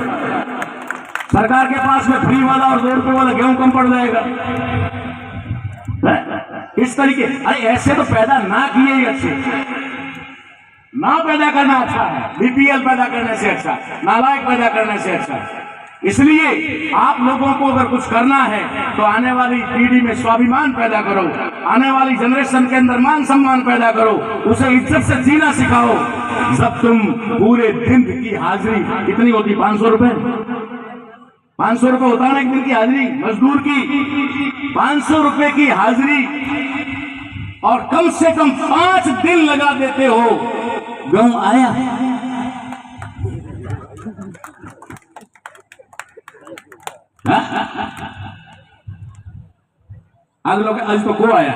सरकार के पास में फ्री वाला और 2 रुपए वाला गेहूं कम पड़ जाएगा। इस तरीके, अरे ऐसे तो पैदा ना किए ही अच्छे, ना पैदा करना अच्छा है, बीपीएल पैदा करने से अच्छा, नालायक पैदा करने से अच्छा। इसलिए आप लोगों को अगर कुछ करना है तो आने वाली पीढ़ी में स्वाभिमान पैदा करो, आने वाली जनरेशन के अंदर मान सम्मान पैदा करो, उसे इज्जत से जीना सिखाओ। जब तुम पूरे दिन की हाजिरी कितनी होती? 500 रुपए, 500 रुपए होता है ना एक दिन की हाजिरी मजदूर की, 500 रुपए की हाजिरी, और कम से कम 5 दिन लगा देते हो। गेहूं आया, आज लोग आज तो को आया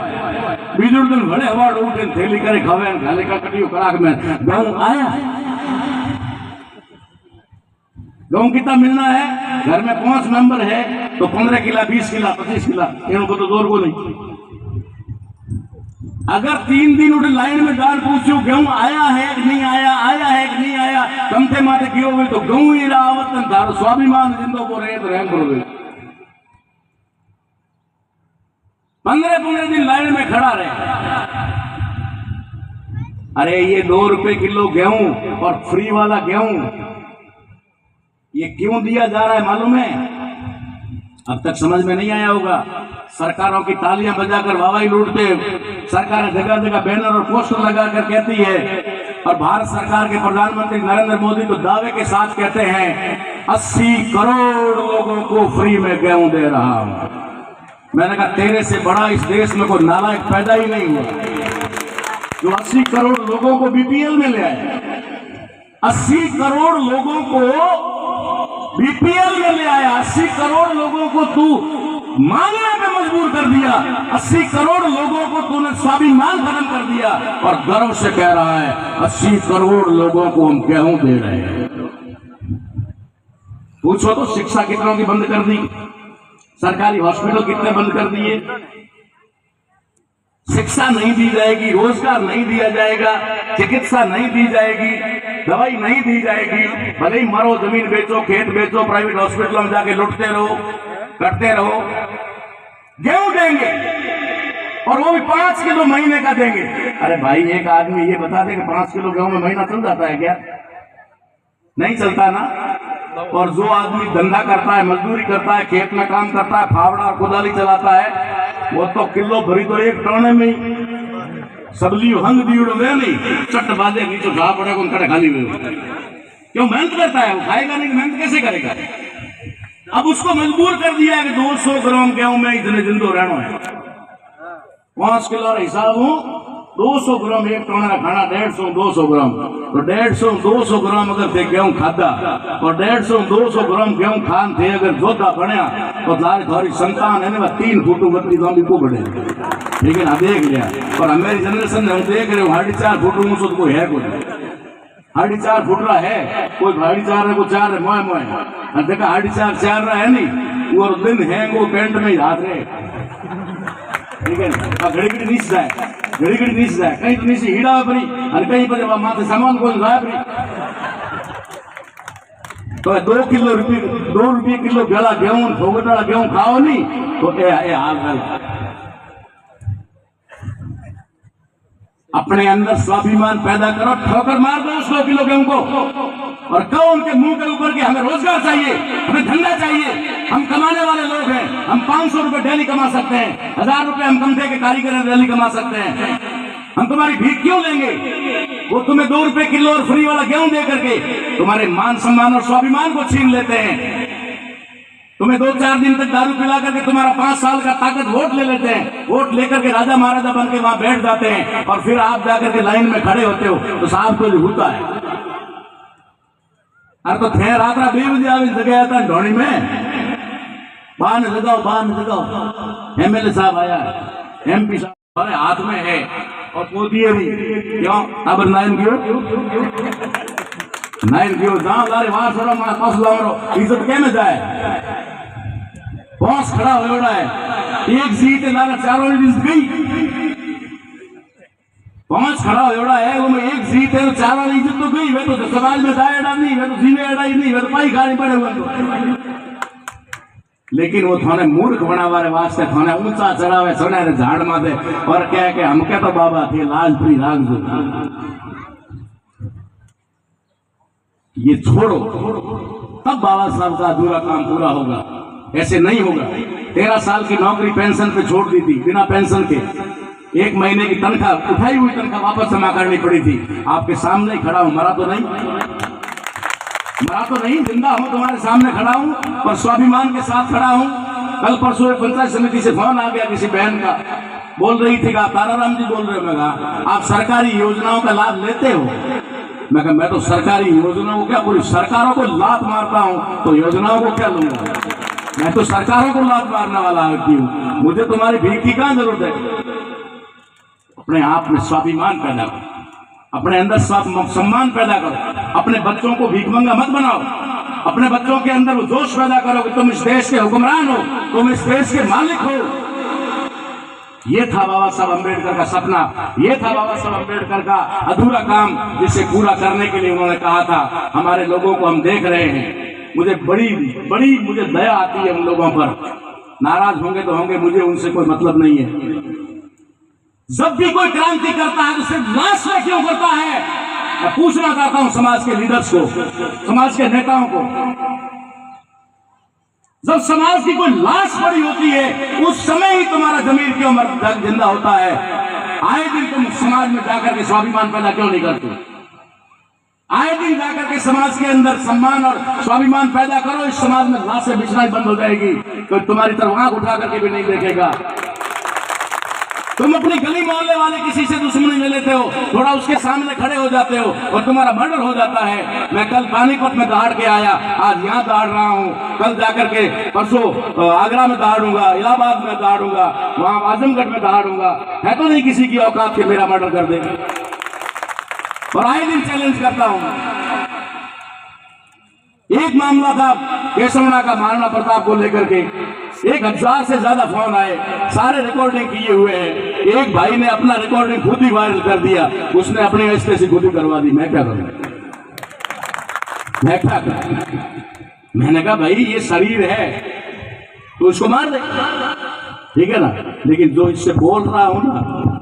बीजू दिन भले हवाड़ उठे थैली करे खावे घाले का कटियो कड़ाक में गेहूं आया। गेहूं कितना मिलना है? घर में 5 मेंबर है तो 15 किला, 20 किला, 25 किला, इनको तो जोर को नहीं। अगर 3 दिन उठ लाइन में डाल पूछू गेहूं आया है कि नहीं आया, आया है कि नहीं आया, कमते माते क्यों हुए तो गेहूं ही रावत धारो स्वाभिमान जिंदो को रहे तो रैंक करोगे। 15 दिन लाइन में खड़ा रहे। अरे ये 2 रुपए किलो गेहूं और फ्री वाला गेहूं ये क्यों दिया जा रहा है मालूम है? अब तक समझ में नहीं आया होगा। सरकारों की तालियां बजाकर वाहवाही लूटते, सरकार जगह जगह बैनर और पोस्टर लगाकर कहती है, और भारत सरकार के प्रधानमंत्री नरेंद्र मोदी तो दावे के साथ कहते हैं 80 करोड़ लोगों को फ्री में गेहूं दे रहा हूं। मैंने कहा तेरे से बड़ा इस देश में कोई नालायक पैदा ही नहीं हुआ जो 80 करोड़ लोगों को बीपीएल में ले आया। 80 करोड़ लोगों को बीपीएल में ले आया, 80 करोड़ लोगों को तू मांगने पे मजबूर कर दिया, 80 करोड़ लोगों को तूने स्वाभिमान खत्म कर दिया, और गर्व से कह रहा है 80 करोड़ लोगों को हम गेहूं दे रहे हैं। पूछो तो शिक्षा कितनों की बंद कर दी, सरकारी हॉस्पिटल कितने बंद कर दिए। शिक्षा नहीं दी जाएगी, रोजगार नहीं दिया जाएगा, चिकित्सा नहीं दी जाएगी, दवाई नहीं दी जाएगी, भले ही मरो, जमीन बेचो, खेत बेचो, प्राइवेट हॉस्पिटलों में जाके लुटते रहो, करते रहो। गेहूं देंगे और वो भी 5 किलो महीने का देंगे। अरे भाई एक आदमी ये बता दे कि 5 किलो गेहूं में महीना चल जाता है क्या? नहीं चलता ना। और जो आदमी धंधा करता है, मजदूरी करता है, खेत में काम करता है, फावड़ा और कुदाली चलाता है, वो तो किलो भरी तो एक टोने में सबली हंग दी उड़े नहीं चट बाजे नीचे घा पड़े को कड़े खाली में। क्यों? मेहनत करता है, वो खाएगा नहीं, मेहनत कैसे करेगा? अब उसको मजबूर कर दिया है कि 200 ग्राम गेहूं में इतने जिंदो रहना है। 5 किलो हिसाब हो, 200 ग्राम एक टोने का खाना, 150 200 ग्राम, तो 150 200 ग्राम अगर थे गेहूं खाता और 150 200 ग्राम गेहूं खान थे अगर जोधा बनया तो थारी संतान है ना 3 फुट बत्ती लंबी को बढ़े। लेकिन अब देख लिया, और हमारी जनरेशन ने हम देख रहे हो 4.5 फुट ऊंचो तो कोई है कोई 4.5 फुट रहा है, कोई 4.5 है, कोई 4 है, मोए मोए देखा 4.5 रहा है नहीं, वो दिन है वो पेंट में ही हाथ रहे। ठीक है, घड़ी घड़ी नीच जाए, घड़ी घड़ी नीच जाए, कहीं तो नीचे हीड़ा पड़ी और कहीं पर माथे सामान को जाए पड़ी। तो 2 रुपये किलो गला गेहूं भोगटा गेहूं खाओ नहीं तो हाल अपने अंदर स्वाभिमान पैदा करो, ठोकर मार दो उस 2 किलो गेहूं को और कहो उनके मुंह के ऊपर कि हमें रोजगार चाहिए, हमें धंधा चाहिए, हम कमाने वाले लोग हैं, हम 500 रुपए डेली कमा सकते हैं, 1000 रुपए हम कमते के कारीगर डेली कमा सकते हैं, हम तुम्हारी भीख क्यों लेंगे? वो तुम्हें 2 रुपए किलो और फ्री वाला गेहूं दे करके तुम्हारे मान सम्मान और स्वाभिमान को छीन लेते हैं। तुम्हें 2-4 दिन तक दारू पिला करके तुम्हारा 5 साल का ताकत वोट ले लेते हैं। वोट लेकर के राजा महाराजा बन के वहां बैठ जाते हैं और फिर आप जाकर के लाइन में खड़े होते हो तो साहब को जो होता है, अरे तो थे रात 2 बजे आवे जगह आता ढोनी में बाहर न जगाओ। एमएलए साहब आया, एमपी साहब हमारे हाथ में है और पोतिए भी क्यों अब 9 क्यों जहां लारे वहां सरो पास लाओ इज्जत के में जाए। बॉस खड़ा हो रहा है, एक सीट लाना 4 इज्जत गई। बॉस खड़ा हो रहा है, वो एक सीट है तो 4 इज्जत तो गई। वे तो समाज में जाए नहीं, वे तो जीवे अड़ाई नहीं, वे तो पाई खानी पड़े हुए। लेकिन वो थाने मूर्ख बनावारे वास्ते थाने ऊंचा चढ़ावे सोने झाड़ माथे और कहे कि हम क्या तो बाबा थे लाज प्री राग जो ये छोड़ो, तब बाबा साहब का अधूरा काम पूरा होगा। ऐसे नहीं होगा। 13 साल की नौकरी पेंशन पे छोड़ दी थी, बिना पेंशन के 1 महीने की तनख्वाह, उठाई हुई तनख्वाह वापस जमा करनी पड़ी थी। आपके सामने ही खड़ा हूं, मरा तो नहीं, जिंदा हूं, तुम्हारे सामने खड़ा हूं और स्वाभिमान के साथ खड़ा हूं। कल परसों पंचायत समिति से फोन आ गया किसी बहन का, बोल रही थी, ताराराम जी बोल रहे हो। मैं कहा आप सरकारी योजनाओं का लाभ लेते हो? मैं कहा मैं तो सरकारी योजनाओं को क्या, पूरी सरकारों को लात मारता हूं तो योजनाओं को क्या लूंगा? मैं तो सरकारों को लात मारने वाला व्यक्ति हूं, मुझे तुम्हारी भीख की क्या जरूरत है? अपने आप में स्वाभिमान पैदा करो, अपने अंदर सम्मान पैदा करो, अपने बच्चों को भीखमंगा मत बनाओ, अपने बच्चों के अंदर वो जोश पैदा करो कि तुम इस देश के हुक्मरान हो, तुम इस देश के मालिक हो। ये था बाबा साहब अम्बेडकर का सपना, ये था बाबा साहब अम्बेडकर का अधूरा काम, जिसे पूरा करने के लिए उन्होंने कहा था। हमारे लोगों को हम देख रहे हैं, मुझे बड़ी मुझे दया आती है उन लोगों पर। नाराज होंगे तो होंगे, मुझे उनसे कोई मतलब नहीं है। जब भी कोई क्रांति करता है तो सिर्फ लाश में क्यों करता है? मैं पूछना चाहता हूं समाज के लीडर्स को, समाज के नेताओं को, जब समाज की कोई लाश पड़ी होती है उस समय ही तुम्हारा जमीर क्यों जिंदा होता है? आए दिन तुम समाज में जाकर के स्वाभिमान पैदा क्यों नहीं करते? आए दिन जाकर के समाज के अंदर सम्मान और स्वाभिमान पैदा करो। इस समाज में लाशें बिछना बंद हो जाएगी, कोई तुम्हारी तरफ आंख उठा करके भी नहीं देखेगा। तुम अपनी गली मोहल्ले वाले किसी से दुश्मनी ले लेते हो, थोड़ा उसके सामने खड़े हो जाते हो और तुम्हारा मर्डर हो जाता है। मैं कल पानीपत में दहाड़ के आया, आज यहाँ दहाड़ रहा हूँ, कल जाकर के परसों आगरा में दहाड़ूंगा, इलाहाबाद में दहाड़ूंगा, वहां आजमगढ़ में दहाड़ूंगा। है तो नहीं किसी की औकात के मेरा मर्डर कर दे। और आए दिन चैलेंज करता हूं। एक मामला था केशवना का, महाराणा प्रताप को लेकर के 1000 से ज्यादा फोन आए, सारे रिकॉर्डिंग किए हुए हैं। एक भाई ने अपना रिकॉर्डिंग खुद ही वायरल कर दिया, उसने अपनी रिश्ते से खुद ही करवा दी। मैं क्या करूं? मैंने कहा भाई ये शरीर है तो इसको मार दे, ठीक है ना, लेकिन जो इससे बोल रहा हूं ना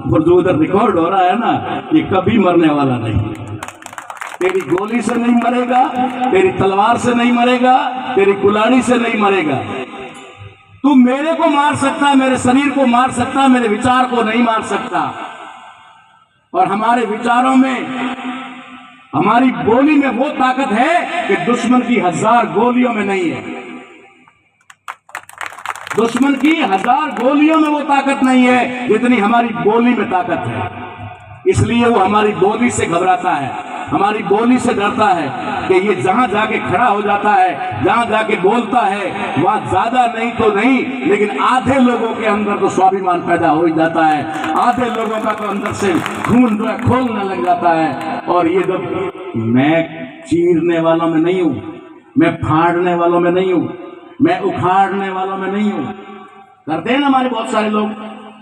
और जो उधर रिकॉर्ड हो रहा है ना, ये कभी मरने वाला नहीं। तेरी गोली से नहीं मरेगा, तेरी तलवार से नहीं मरेगा, तेरी कुल्हाड़ी से नहीं मरेगा। तू मेरे को मार सकता, मेरे शरीर को मार सकता, मेरे विचार को नहीं मार सकता। और हमारे विचारों में, हमारी बोली में वो ताकत है कि दुश्मन की 1000 गोलियों में नहीं है। दुश्मन की 1000 गोलियों में वो ताकत नहीं है जितनी हमारी बोली में ताकत है। इसलिए वो हमारी बोली से घबराता है, हमारी बोली से डरता है कि ये जहां जाके खड़ा हो जाता है, जहां जाके बोलता है, वहां ज्यादा नहीं तो नहीं, लेकिन आधे लोगों के अंदर तो स्वाभिमान पैदा हो ही जाता है। आधे लोगों का तो अंदर से खून जो है खोलने लग जाता है। और ये जब, मैं चीरने वालों में नहीं हूं, मैं फाड़ने वालों में नहीं हूं, मैं उखाड़ने वालों में नहीं हूं। करते हैं ना हमारे बहुत सारे लोग,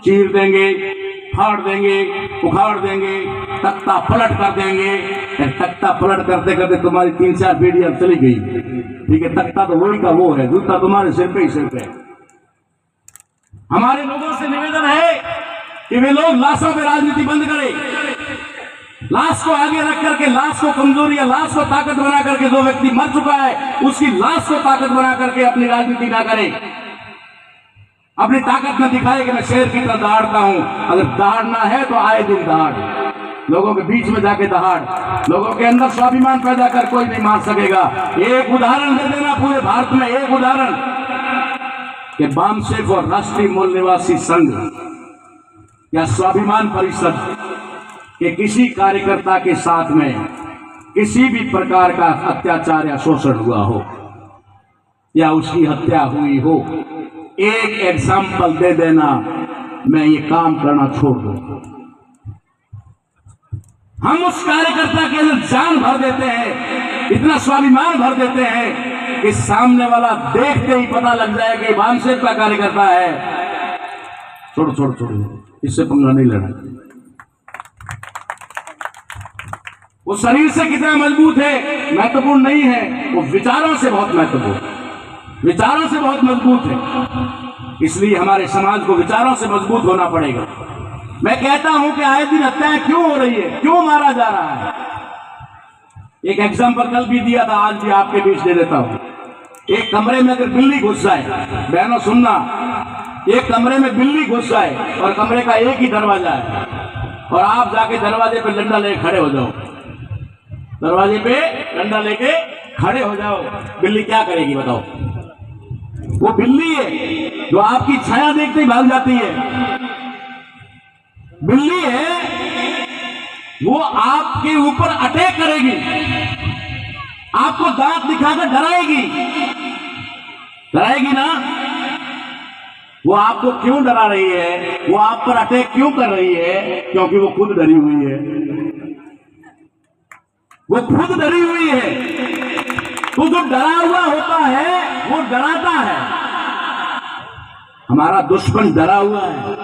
चीर देंगे, फाड़ देंगे, उखाड़ देंगे, तख्ता पलट कर देंगे। तख्ता पलट करते करते तुम्हारी 3-4 पीढ़ी अब चली गई, ठीक है। तख्ता तो वही का वो है, जूता तुम्हारे सिर पे ही सिर पे। हमारे लोगों से निवेदन है कि वे लोग लाशों पे राजनीति बंद करें। लाश को आगे रख करके, लाश को कमजोरी या लाश को ताकत बना करके, जो व्यक्ति मर चुका है उसकी लाश को ताकत बना करके अपनी राजनीति ना करें। अपनी ताकत न दिखाए कि मैं शेर की तरह दहाड़ता हूं। अगर दहाड़ना है तो आए दिन दहाड़, लोगों के बीच में जाके दहाड़, लोगों के अंदर स्वाभिमान पैदा कर, कोई नहीं मार सकेगा। एक उदाहरण दे देना पूरे भारत में, एक उदाहरण कि बामसेफ और राष्ट्रीय मूल निवासी संघ या स्वाभिमान परिषद के किसी कार्यकर्ता के साथ में किसी भी प्रकार का अत्याचार या शोषण हुआ हो या उसकी हत्या हुई हो, एक एग्जाम्पल दे देना, मैं ये काम करना छोड़ दूं। हम उस कार्यकर्ता के अंदर जान भर देते हैं, इतना स्वाभिमान भर देते हैं कि सामने वाला देखते ही पता लग जाए कि बामसेफ का कार्यकर्ता है। छोड़ो छोड़ो छोड़ो, इससे पंगा नहीं लेना। वो शरीर से कितना मजबूत है महत्वपूर्ण नहीं है, वो विचारों से बहुत महत्वपूर्ण, विचारों से बहुत मजबूत है। इसलिए हमारे समाज को विचारों से मजबूत होना पड़ेगा। मैं कहता हूं कि आए दिन हत्याएं क्यों हो रही है, क्यों मारा जा रहा है। एक एग्जाम्पल कल भी दिया था, आज भी आपके बीच दे देता हूं। एक कमरे में अगर बिल्ली घुस जाए, बहनों सुनना, एक कमरे में बिल्ली घुस जाए और कमरे का एक ही दरवाजा है और आप जाके दरवाजे पे डंडा लेके खड़े हो जाओ, दरवाजे पे डंडा लेके खड़े हो जाओ, बिल्ली क्या करेगी बताओ? वो बिल्ली है जो आपकी छाया देखते ही भाग जाती है। बिल्ली है, वो आपके ऊपर अटैक करेगी, आपको दांत दिखाकर डराएगी, डराएगी ना। वो आपको क्यों डरा रही है, वो आप पर अटैक क्यों कर रही है? क्योंकि वो खुद डरी हुई है, वो खुद डरी हुई है। तो जो डरा हुआ होता है वो डराता है। हमारा दुश्मन डरा हुआ है।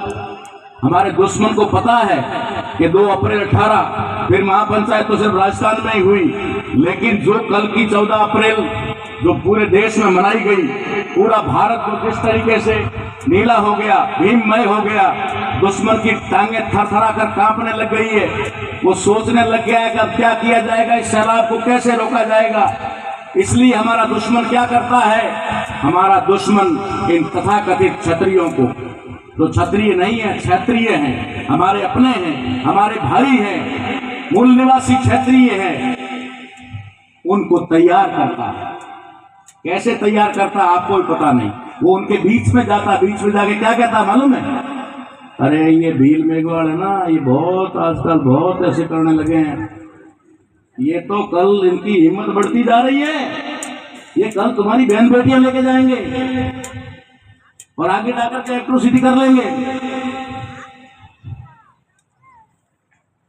हमारे दुश्मन को पता है कि 2 अप्रैल 18 फिर महापंचायत तो सिर्फ राजस्थान में ही हुई, लेकिन जो कल की 14 अप्रैल जो पूरे देश में मनाई गई, पूरा भारत को जिस तरीके से नीला हो गया, भीममय हो गया, दुश्मन की टांगें थरथरा कर कांपने लग गई है। वो सोचने लग गया है कि अब क्या किया जाएगा, इस सैलाब को कैसे रोका जाएगा। इसलिए हमारा दुश्मन क्या करता है, हमारा दुश्मन इन तथाकथित क्षत्रियों को, जो क्षत्रिय नहीं है क्षेत्रीय हैं, हमारे अपने हैं, हमारे भाई हैं, मूल निवासी क्षेत्रीय हैं, उनको तैयार करता है। कैसे तैयार करता आपको भी पता नहीं। वो उनके बीच में जाता, बीच में जाके क्या कहता मालूम है? अरे ये भील मेघवाल है ना, ये बहुत आजकल बहुत ऐसे करने लगे हैं, ये तो कल इनकी हिम्मत बढ़ती जा रही है, ये कल तुम्हारी बहन बेटियां लेके जाएंगे और आगे जाकर के एट्रोसिटी कर लेंगे।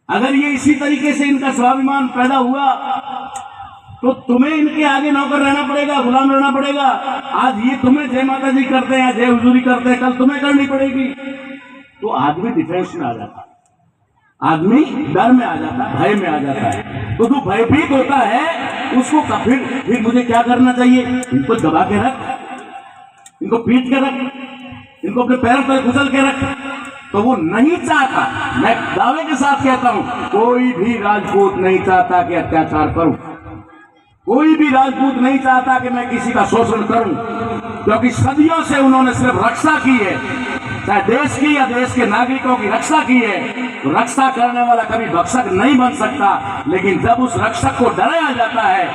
अगर ये इसी तरीके से इनका स्वाभिमान पैदा हुआ तो तुम्हें इनके आगे नौकर रहना पड़ेगा, गुलाम रहना पड़ेगा। आज ये तुम्हें जय माता जी करते हैं, जय हुजूरी करते हैं, कल तुम्हें करनी पड़ेगी। तो आदमी डिफेंस में आ जाता है, आदमी डर में आ जाता है, भय में आ जाता है। तो जो भयभीत होता है उसको फिर मुझे क्या करना चाहिए? इनको दबा के रख, इनको पीट के रख, इनको अपने पैरों पर कुचल के रख। तो वो नहीं चाहता, मैं दावे के साथ कहता हूं, कोई भी राजपूत नहीं चाहता कि अत्याचार करूं, कोई भी राजपूत नहीं चाहता कि मैं किसी का शोषण करूं, क्योंकि सदियों से उन्होंने सिर्फ रक्षा की है, चाहे देश की या देश के नागरिकों की रक्षा की है। तो रक्षा करने वाला कभी भक्षक नहीं बन सकता, लेकिन जब उस रक्षक को डराया जाता है,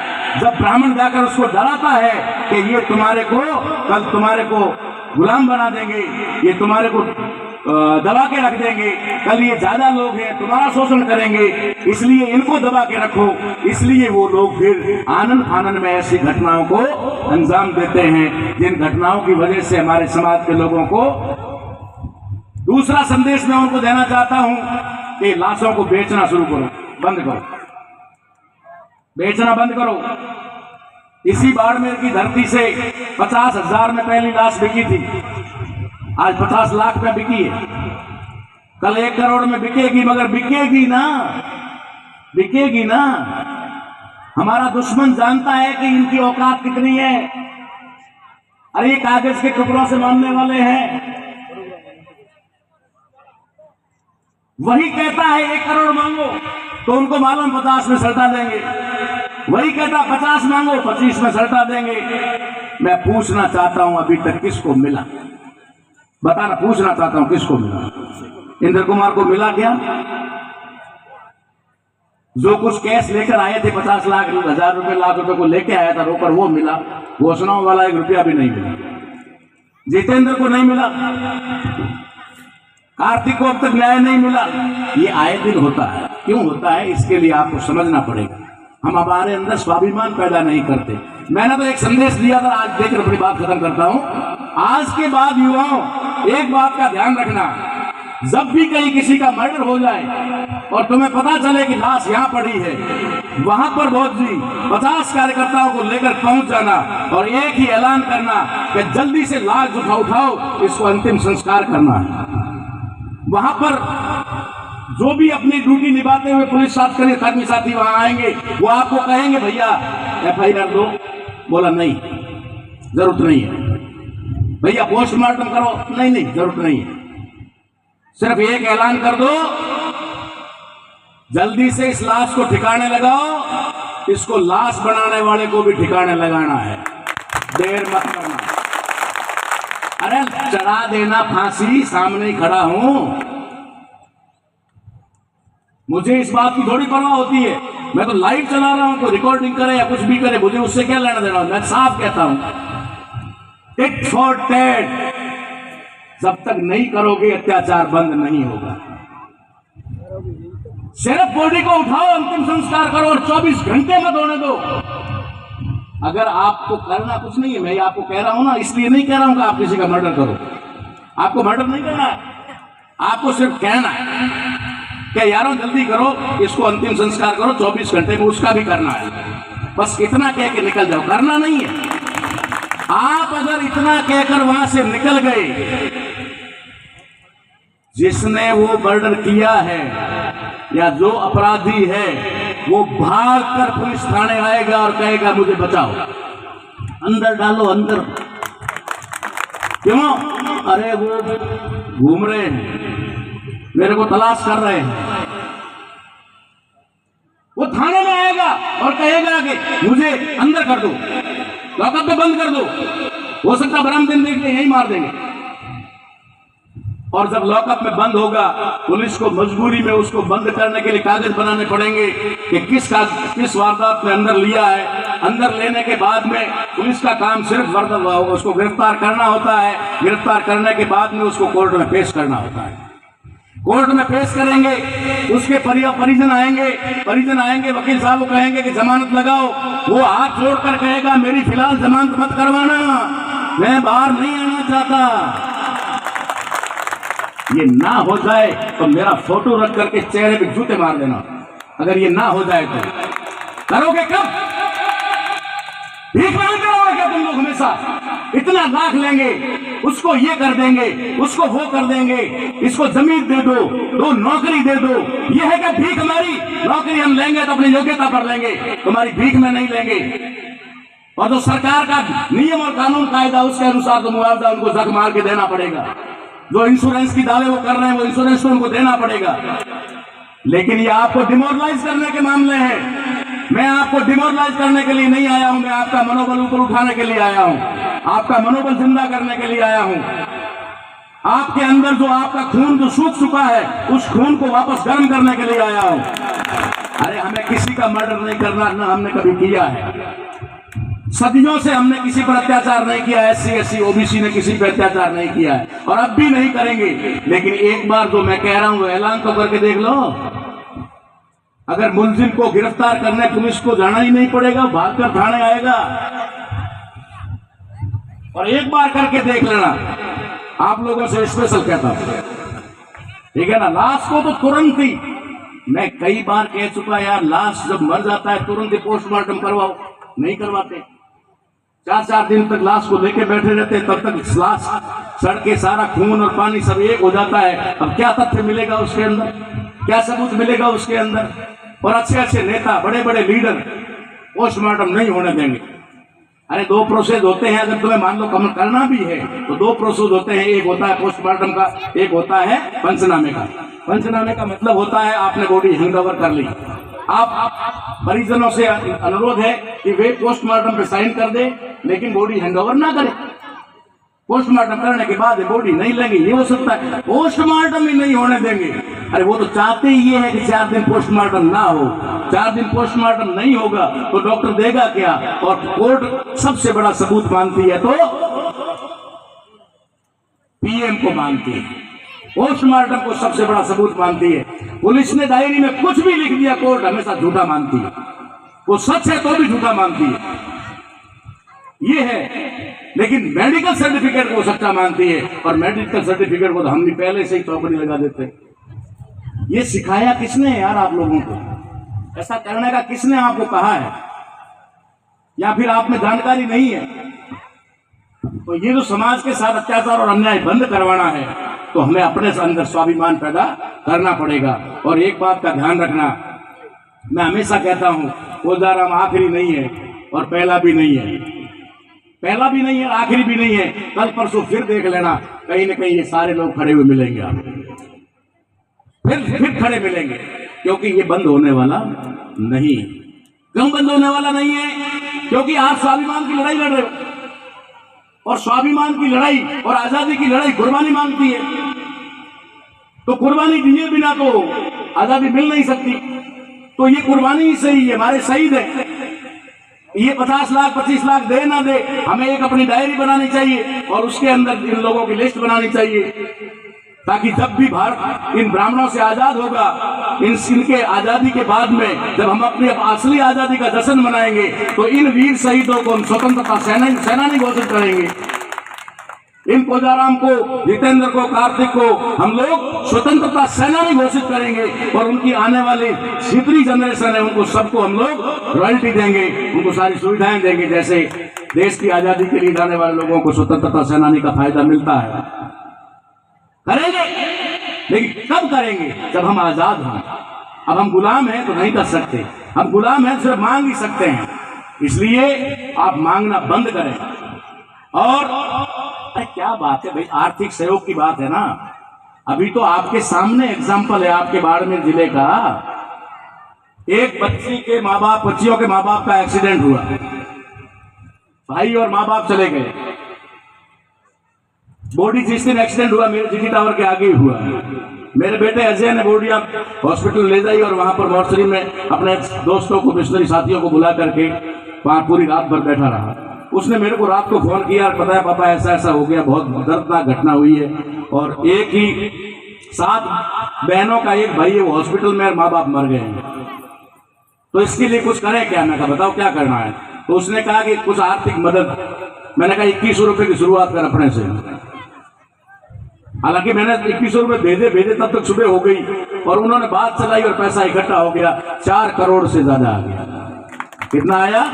जब ब्राह्मण जाकर उसको डराता है कि ये तुम्हारे को कल तुम्हारे को गुलाम बना देंगे, ये तुम्हारे को दबा के रख देंगे, कल ये ज्यादा लोग हैं तुम्हारा शोषण करेंगे, इसलिए इनको दबा के रखो, इसलिए वो लोग फिर आनंद फानन में ऐसी घटनाओं को अंजाम देते हैं, जिन घटनाओं की वजह से हमारे समाज के लोगों को। दूसरा संदेश मैं उनको देना चाहता हूं कि लाशों को बेचना शुरू करो, बंद करो, बेचना बंद करो। इसी बाड़मेर की धरती से 50,000 में पहली लाश बिकी थी, आज 50 लाख में बिकी है, कल 1 करोड़ में बिकेगी, मगर बिकेगी ना, बिकेगी ना। हमारा दुश्मन जानता है कि इनकी औकात कितनी है। अरे कागज के टुकड़ों से मानने वाले हैं। वही कहता है 1 करोड़ मांगो तो उनको मालूम 50 में सल्टा देंगे, वही कहता 50 मांगो 25 में सल्टा देंगे। मैं पूछना चाहता हूं अभी तक किसको मिला, बताना, पूछना चाहता हूं किसको मिला? इंद्र कुमार को मिला क्या? जो कुछ कैश लेकर आए थे 50 लाख 1000 रुपए लाख रुपए को लेके आया था रोकर, वो मिला। घोषणाओं वाला 1 रुपया भी नहीं मिला। जितेंद्र को नहीं मिला, कार्तिक को अब तक न्याय नहीं मिला। ये आए दिन होता है। क्यों होता है, इसके लिए आपको समझना पड़ेगा। हम हमारे अंदर स्वाभिमान पैदा नहीं करते। मैंने तो एक संदेश दिया था, आज देकर अपनी बात खत्म करता हूं। आज के बाद युवाओं, एक बात का ध्यान रखना, जब भी कहीं किसी का मर्डर हो जाए और तुम्हें पता चले कि लाश यहाँ पड़ी है, वहां पर बहुत जी 50 कार्यकर्ताओं को लेकर पहुंच जाना और एक ही ऐलान करना कि जल्दी से लाश उठाओ, इसको अंतिम संस्कार करना है। वहां पर जो भी अपनी ड्यूटी निभाते हुए पुलिस कर्मी साथी वहां आएंगे, वो आपको कहेंगे भैया FIR दो। बोला नहीं, जरूरत नहीं है। भैया पोस्टमार्टम करो, नहीं जरूरत नहीं है। सिर्फ एक ऐलान कर दो, जल्दी से इस लाश को ठिकाने लगाओ। इसको लाश बनाने वाले को भी ठिकाने लगाना है, देर मत करना। अरे चढ़ा देना फांसी, सामने ही खड़ा हूं। मुझे इस बात की थोड़ी परवाह होती है। मैं तो लाइव चला रहा हूं, तो रिकॉर्डिंग करे या कुछ भी करे, मुझे उससे क्या लेना देना। मैं साफ कहता हूं, टिट फॉर टैट। जब तक नहीं करोगे अत्याचार बंद नहीं होगा। सिर्फ बॉडी को उठाओ, अंतिम संस्कार करो और 24 घंटे मत होने दो। अगर आपको करना कुछ नहीं है, मैं आपको कह रहा हूं ना, इसलिए नहीं कह रहा हूं कि आप किसी का मर्डर करो। आपको मर्डर नहीं करना है, आपको सिर्फ कहना है कि यारों जल्दी करो, इसको अंतिम संस्कार करो, 24 घंटे में उसका भी करना है। बस इतना कह के निकल जाओ, करना नहीं है। आप अगर इतना कहकर वहां से निकल गए, जिसने वो मर्डर किया है या जो अपराधी है, वो भागकर पुलिस थाने आएगा और कहेगा मुझे बचाओ, अंदर डालो अंदर। क्यों? अरे वो घूम रहे हैं, मेरे को तलाश कर रहे हैं। वो थाने में आएगा और कहेगा कि मुझे अंदर कर दो, लॉकअप में बंद कर दो। हो सकता बराम दिन देख के यही मार देंगे। और जब लॉकअप में बंद होगा, पुलिस को मजबूरी में उसको बंद करने के लिए कागज बनाने पड़ेंगे कि किस वारदात में अंदर लिया है। अंदर लेने के बाद में पुलिस का काम सिर्फ उसको गिरफ्तार करना होता है। गिरफ्तार करने के बाद में उसको कोर्ट में पेश करना होता है। कोर्ट में पेश करेंगे, उसके परिजन आएंगे, वकील साहब को कहेंगे कि जमानत लगाओ। वो हाथ जोड़कर कहेगा मेरी फिलहाल जमानत मत करवाना, मैं बाहर नहीं आना चाहता। ये ना हो जाए तो मेरा फोटो रख करके चेहरे पे जूते मार देना। अगर ये ना हो जाए तो करोगे कब? भीख मांग करोगे क्या तुम लोग हमेशा? इतना लाख लेंगे, उसको ये कर देंगे, उसको वो कर देंगे, इसको जमीन दे दो नौकरी दे दो। ये है कि भीख हमारी? नौकरी हम लेंगे तो अपनी योग्यता पर लेंगे, तुम्हारी भीख में नहीं लेंगे। और जो सरकार का नियम और कानून कायदा, उसके अनुसार तो मुआवजा उनको जग मार के देना पड़ेगा। जो इंश्योरेंस की दावे वो कर रहे हैं, वो इंश्योरेंस तो उनको देना पड़ेगा। लेकिन ये आपको डिमोरलाइज करने के मामले हैं। मैं आपको डिमोरलाइज करने के लिए नहीं आया हूं, मैं आपका मनोबल ऊपर उठाने के लिए आया हूं, आपका मनोबल जिंदा करने के लिए आया हूं। आपके अंदर जो आपका खून जो सूख चुका है, उस खून को वापस गर्म करने के लिए आया हूं। अरे हमें किसी का मर्डर नहीं करना, ना हमने कभी किया है। सदियों से हमने किसी पर अत्याचार नहीं किया। SC SC OBC ने किसी पर अत्याचार नहीं किया है और अब भी नहीं करेंगे। लेकिन एक बार जो मैं कह रहा हूं वो ऐलान तो करके देख लो। अगर मुलजिम को गिरफ्तार करने पुलिस को जाना ही नहीं पड़ेगा, भागकर थाने आएगा। और एक बार करके देख लेना, आप लोगों से स्पेशल कहता हूं, ठीक है ना। लाश को तो तुरंत ही, मैं कई बार कह चुका यार, लाश जब मर जाता है तुरंत ही पोस्टमार्टम करवाओ, नहीं करवाते। 4-4 दिन तक लाश को लेके बैठे रहते, तब तक लाश सड़ के सारा खून और पानी सब एक हो जाता है। अब क्या तथ्य मिलेगा उसके अंदर, क्या सबूत मिलेगा उसके अंदर? और अच्छे नेता, बड़े बड़े लीडर पोस्टमार्टम नहीं होने देंगे। अरे 2 प्रोसेस होते हैं, अगर तुम्हें मान लो कम करना भी है तो 2 प्रोसेस होते हैं। एक होता है पोस्टमार्टम का, एक होता है पंचनामे का। पंचनामे का मतलब होता है आपने बॉडी हैंडओवर कर ली, आप परिजनों से अनुरोध है कि वे पोस्टमार्टम पे साइन कर दे, लेकिन बॉडी हैंडओवर ना करें। पोस्टमार्टम करने के बाद बॉडी नहीं लेंगे, ये हो सकता है। पोस्टमार्टम ही नहीं होने देंगे। अरे वो तो चाहते ही ये है कि 4 दिन पोस्टमार्टम ना हो। 4 दिन पोस्टमार्टम नहीं होगा तो डॉक्टर देगा क्या? और कोर्ट सबसे बड़ा सबूत मानती है तो पीएम को मानती है, पोस्टमार्टम को सबसे बड़ा सबूत मानती है। पुलिस ने डायरी में कुछ भी लिख दिया, कोर्ट हमेशा झूठा मानती है। वो सच है तो भी झूठा मानती है, ये है। लेकिन मेडिकल सर्टिफिकेट को सच्चा मानती है, और मेडिकल सर्टिफिकेट को तो हम भी पहले से ही चौकड़ी लगा देते हैं। ये सिखाया किसने यार आप लोगों को? ऐसा करने का किसने आपको कहा है? या फिर आप में जानकारी नहीं है? तो ये जो समाज के साथ अत्याचार और अन्याय बंद करवाना है तो हमें अपने अंदर स्वाभिमान पैदा करना पड़ेगा। और एक बात का ध्यान रखना, मैं हमेशा कहता हूं, कोदाराम आखिरी नहीं है और पहला भी नहीं है, पहला भी नहीं है, आखिरी भी नहीं है। कल परसों फिर देख लेना, कहीं ना कहीं ये सारे लोग खड़े हुए मिलेंगे आपको, फिर खड़े मिलेंगे, क्योंकि ये बंद होने वाला नहीं। क्यों बंद होने वाला नहीं है? क्योंकि आप स्वाभिमान की लड़ाई लड़ रहे हो, और स्वाभिमान की लड़ाई और आजादी की लड़ाई कुर्बानी मांगती है। तो कुर्बानी दिए बिना तो आजादी मिल नहीं सकती। तो ये कुर्बानी ही सही है, हमारे शहीद है। ये 50 लाख 25 लाख दे ना दे, हमें एक अपनी डायरी बनानी चाहिए और उसके अंदर इन लोगों की लिस्ट बनानी चाहिए, ताकि जब भी भारत इन ब्राह्मणों से आजाद होगा, इनके आजादी के बाद में जब हम अपनी असली आजादी का जश्न मनाएंगे तो इन वीर शहीदों को हम स्वतंत्रता सेनानी घोषित करेंगे। इन कोदाराम को, जितेंद्र को, कार्तिक को हम लोग स्वतंत्रता सेनानी घोषित करेंगे, और उनकी आने वाली जितनी जनरेशन है उनको सबको हम लोग रॉयल्टी देंगे, उनको सारी सुविधाएं देंगे, जैसे देश की आजादी के लिए जाने वाले लोगों को स्वतंत्रता सेनानी का फायदा मिलता है। करेंगे, लेकिन कब करेंगे? जब हम आजाद हों। अब हम गुलाम हैं तो नहीं कर सकते, हम गुलाम हैं सिर्फ मांग ही सकते हैं। इसलिए आप मांगना बंद करें। और क्या बात है भाई, आर्थिक सहयोग की बात है ना। अभी तो आपके सामने एग्जाम्पल है आपके बाड़मेर जिले का, एक बच्चियों के माँ बाप का एक्सीडेंट हुआ, भाई और माँ बाप चले गए। बॉडी जिस दिन एक्सीडेंट हुआ मेरे जीटी टावर के आगे ही हुआ। मेरे बेटे अजय ने बॉडी आप हॉस्पिटल ले जाई और वहां पर मॉर्चरी में अपने दोस्तों को, मिशनरी साथियों को बुला करके वहां पूरी रात भर बैठा रहा। उसने मेरे को रात को फोन किया, पता है पापा ऐसा ऐसा हो गया, बहुत दर्दनाक घटना हुई है, और एक ही 7 बहनों का एक भाई है वो हॉस्पिटल में और माँ बाप मर गए हैं, तो इसके लिए कुछ करें क्या? मैं कहा बताओ क्या करना है। तो उसने कहा कि कुछ आर्थिक मदद। मैंने कहा 2100 रुपए की शुरुआत कर अपने से। हालांकि मैंने 2100 रुपए भेजे तब तक सुबह हो गई, और उन्होंने बात चलाई और पैसा इकट्ठा हो गया, 4 करोड़ से ज्यादा आ गया। कितना आया?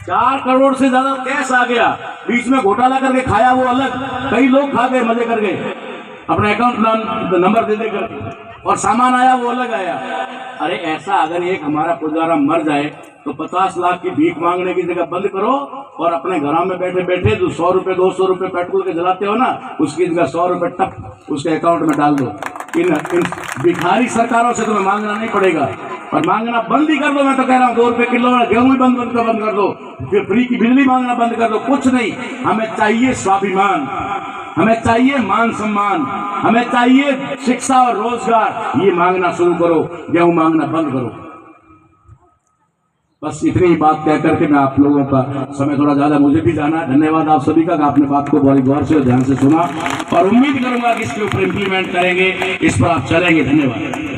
4 करोड़ से ज्यादा कैश आ गया। बीच में घोटाला करके खाया वो अलग, कई लोग खा गए, मजे कर गए, अपने अकाउंट नंबर दे देकर, और सामान आया वो अलग आया। अरे ऐसा अगर एक हमारा कोदाराम मर जाए तो 50 लाख की भीख मांगने की जगह बंद करो, और अपने घरों में बैठे बैठे जो 100 रुपए 200 रुपए पेट्रोल के जलाते हो ना, उसकी जगह 100 रुपए टप उसके अकाउंट में डाल दो। इन भिखारी सरकारों से तुम्हें मांगना नहीं पड़ेगा, और मांगना बंद ही कर दो। मैं तो कह रहा हूँ 2 रुपए किलो गेहूं बंद कर दो, फिर फ्री की बिजली मांगना बंद कर दो। कुछ नहीं, हमें चाहिए स्वाभिमान, हमें चाहिए मान सम्मान, हमें चाहिए शिक्षा और रोजगार। ये मांगना शुरू करो, गेहूं मांगना बंद करो। बस इतनी ही बात कह करके मैं आप लोगों का समय थोड़ा ज्यादा मुझे भी जाना है। धन्यवाद आप सभी का, आपने बात को बड़ी गौर से और ध्यान से सुना, और उम्मीद करूंगा कि इसके ऊपर इम्प्लीमेंट करेंगे, इस पर आप चलेंगे। धन्यवाद।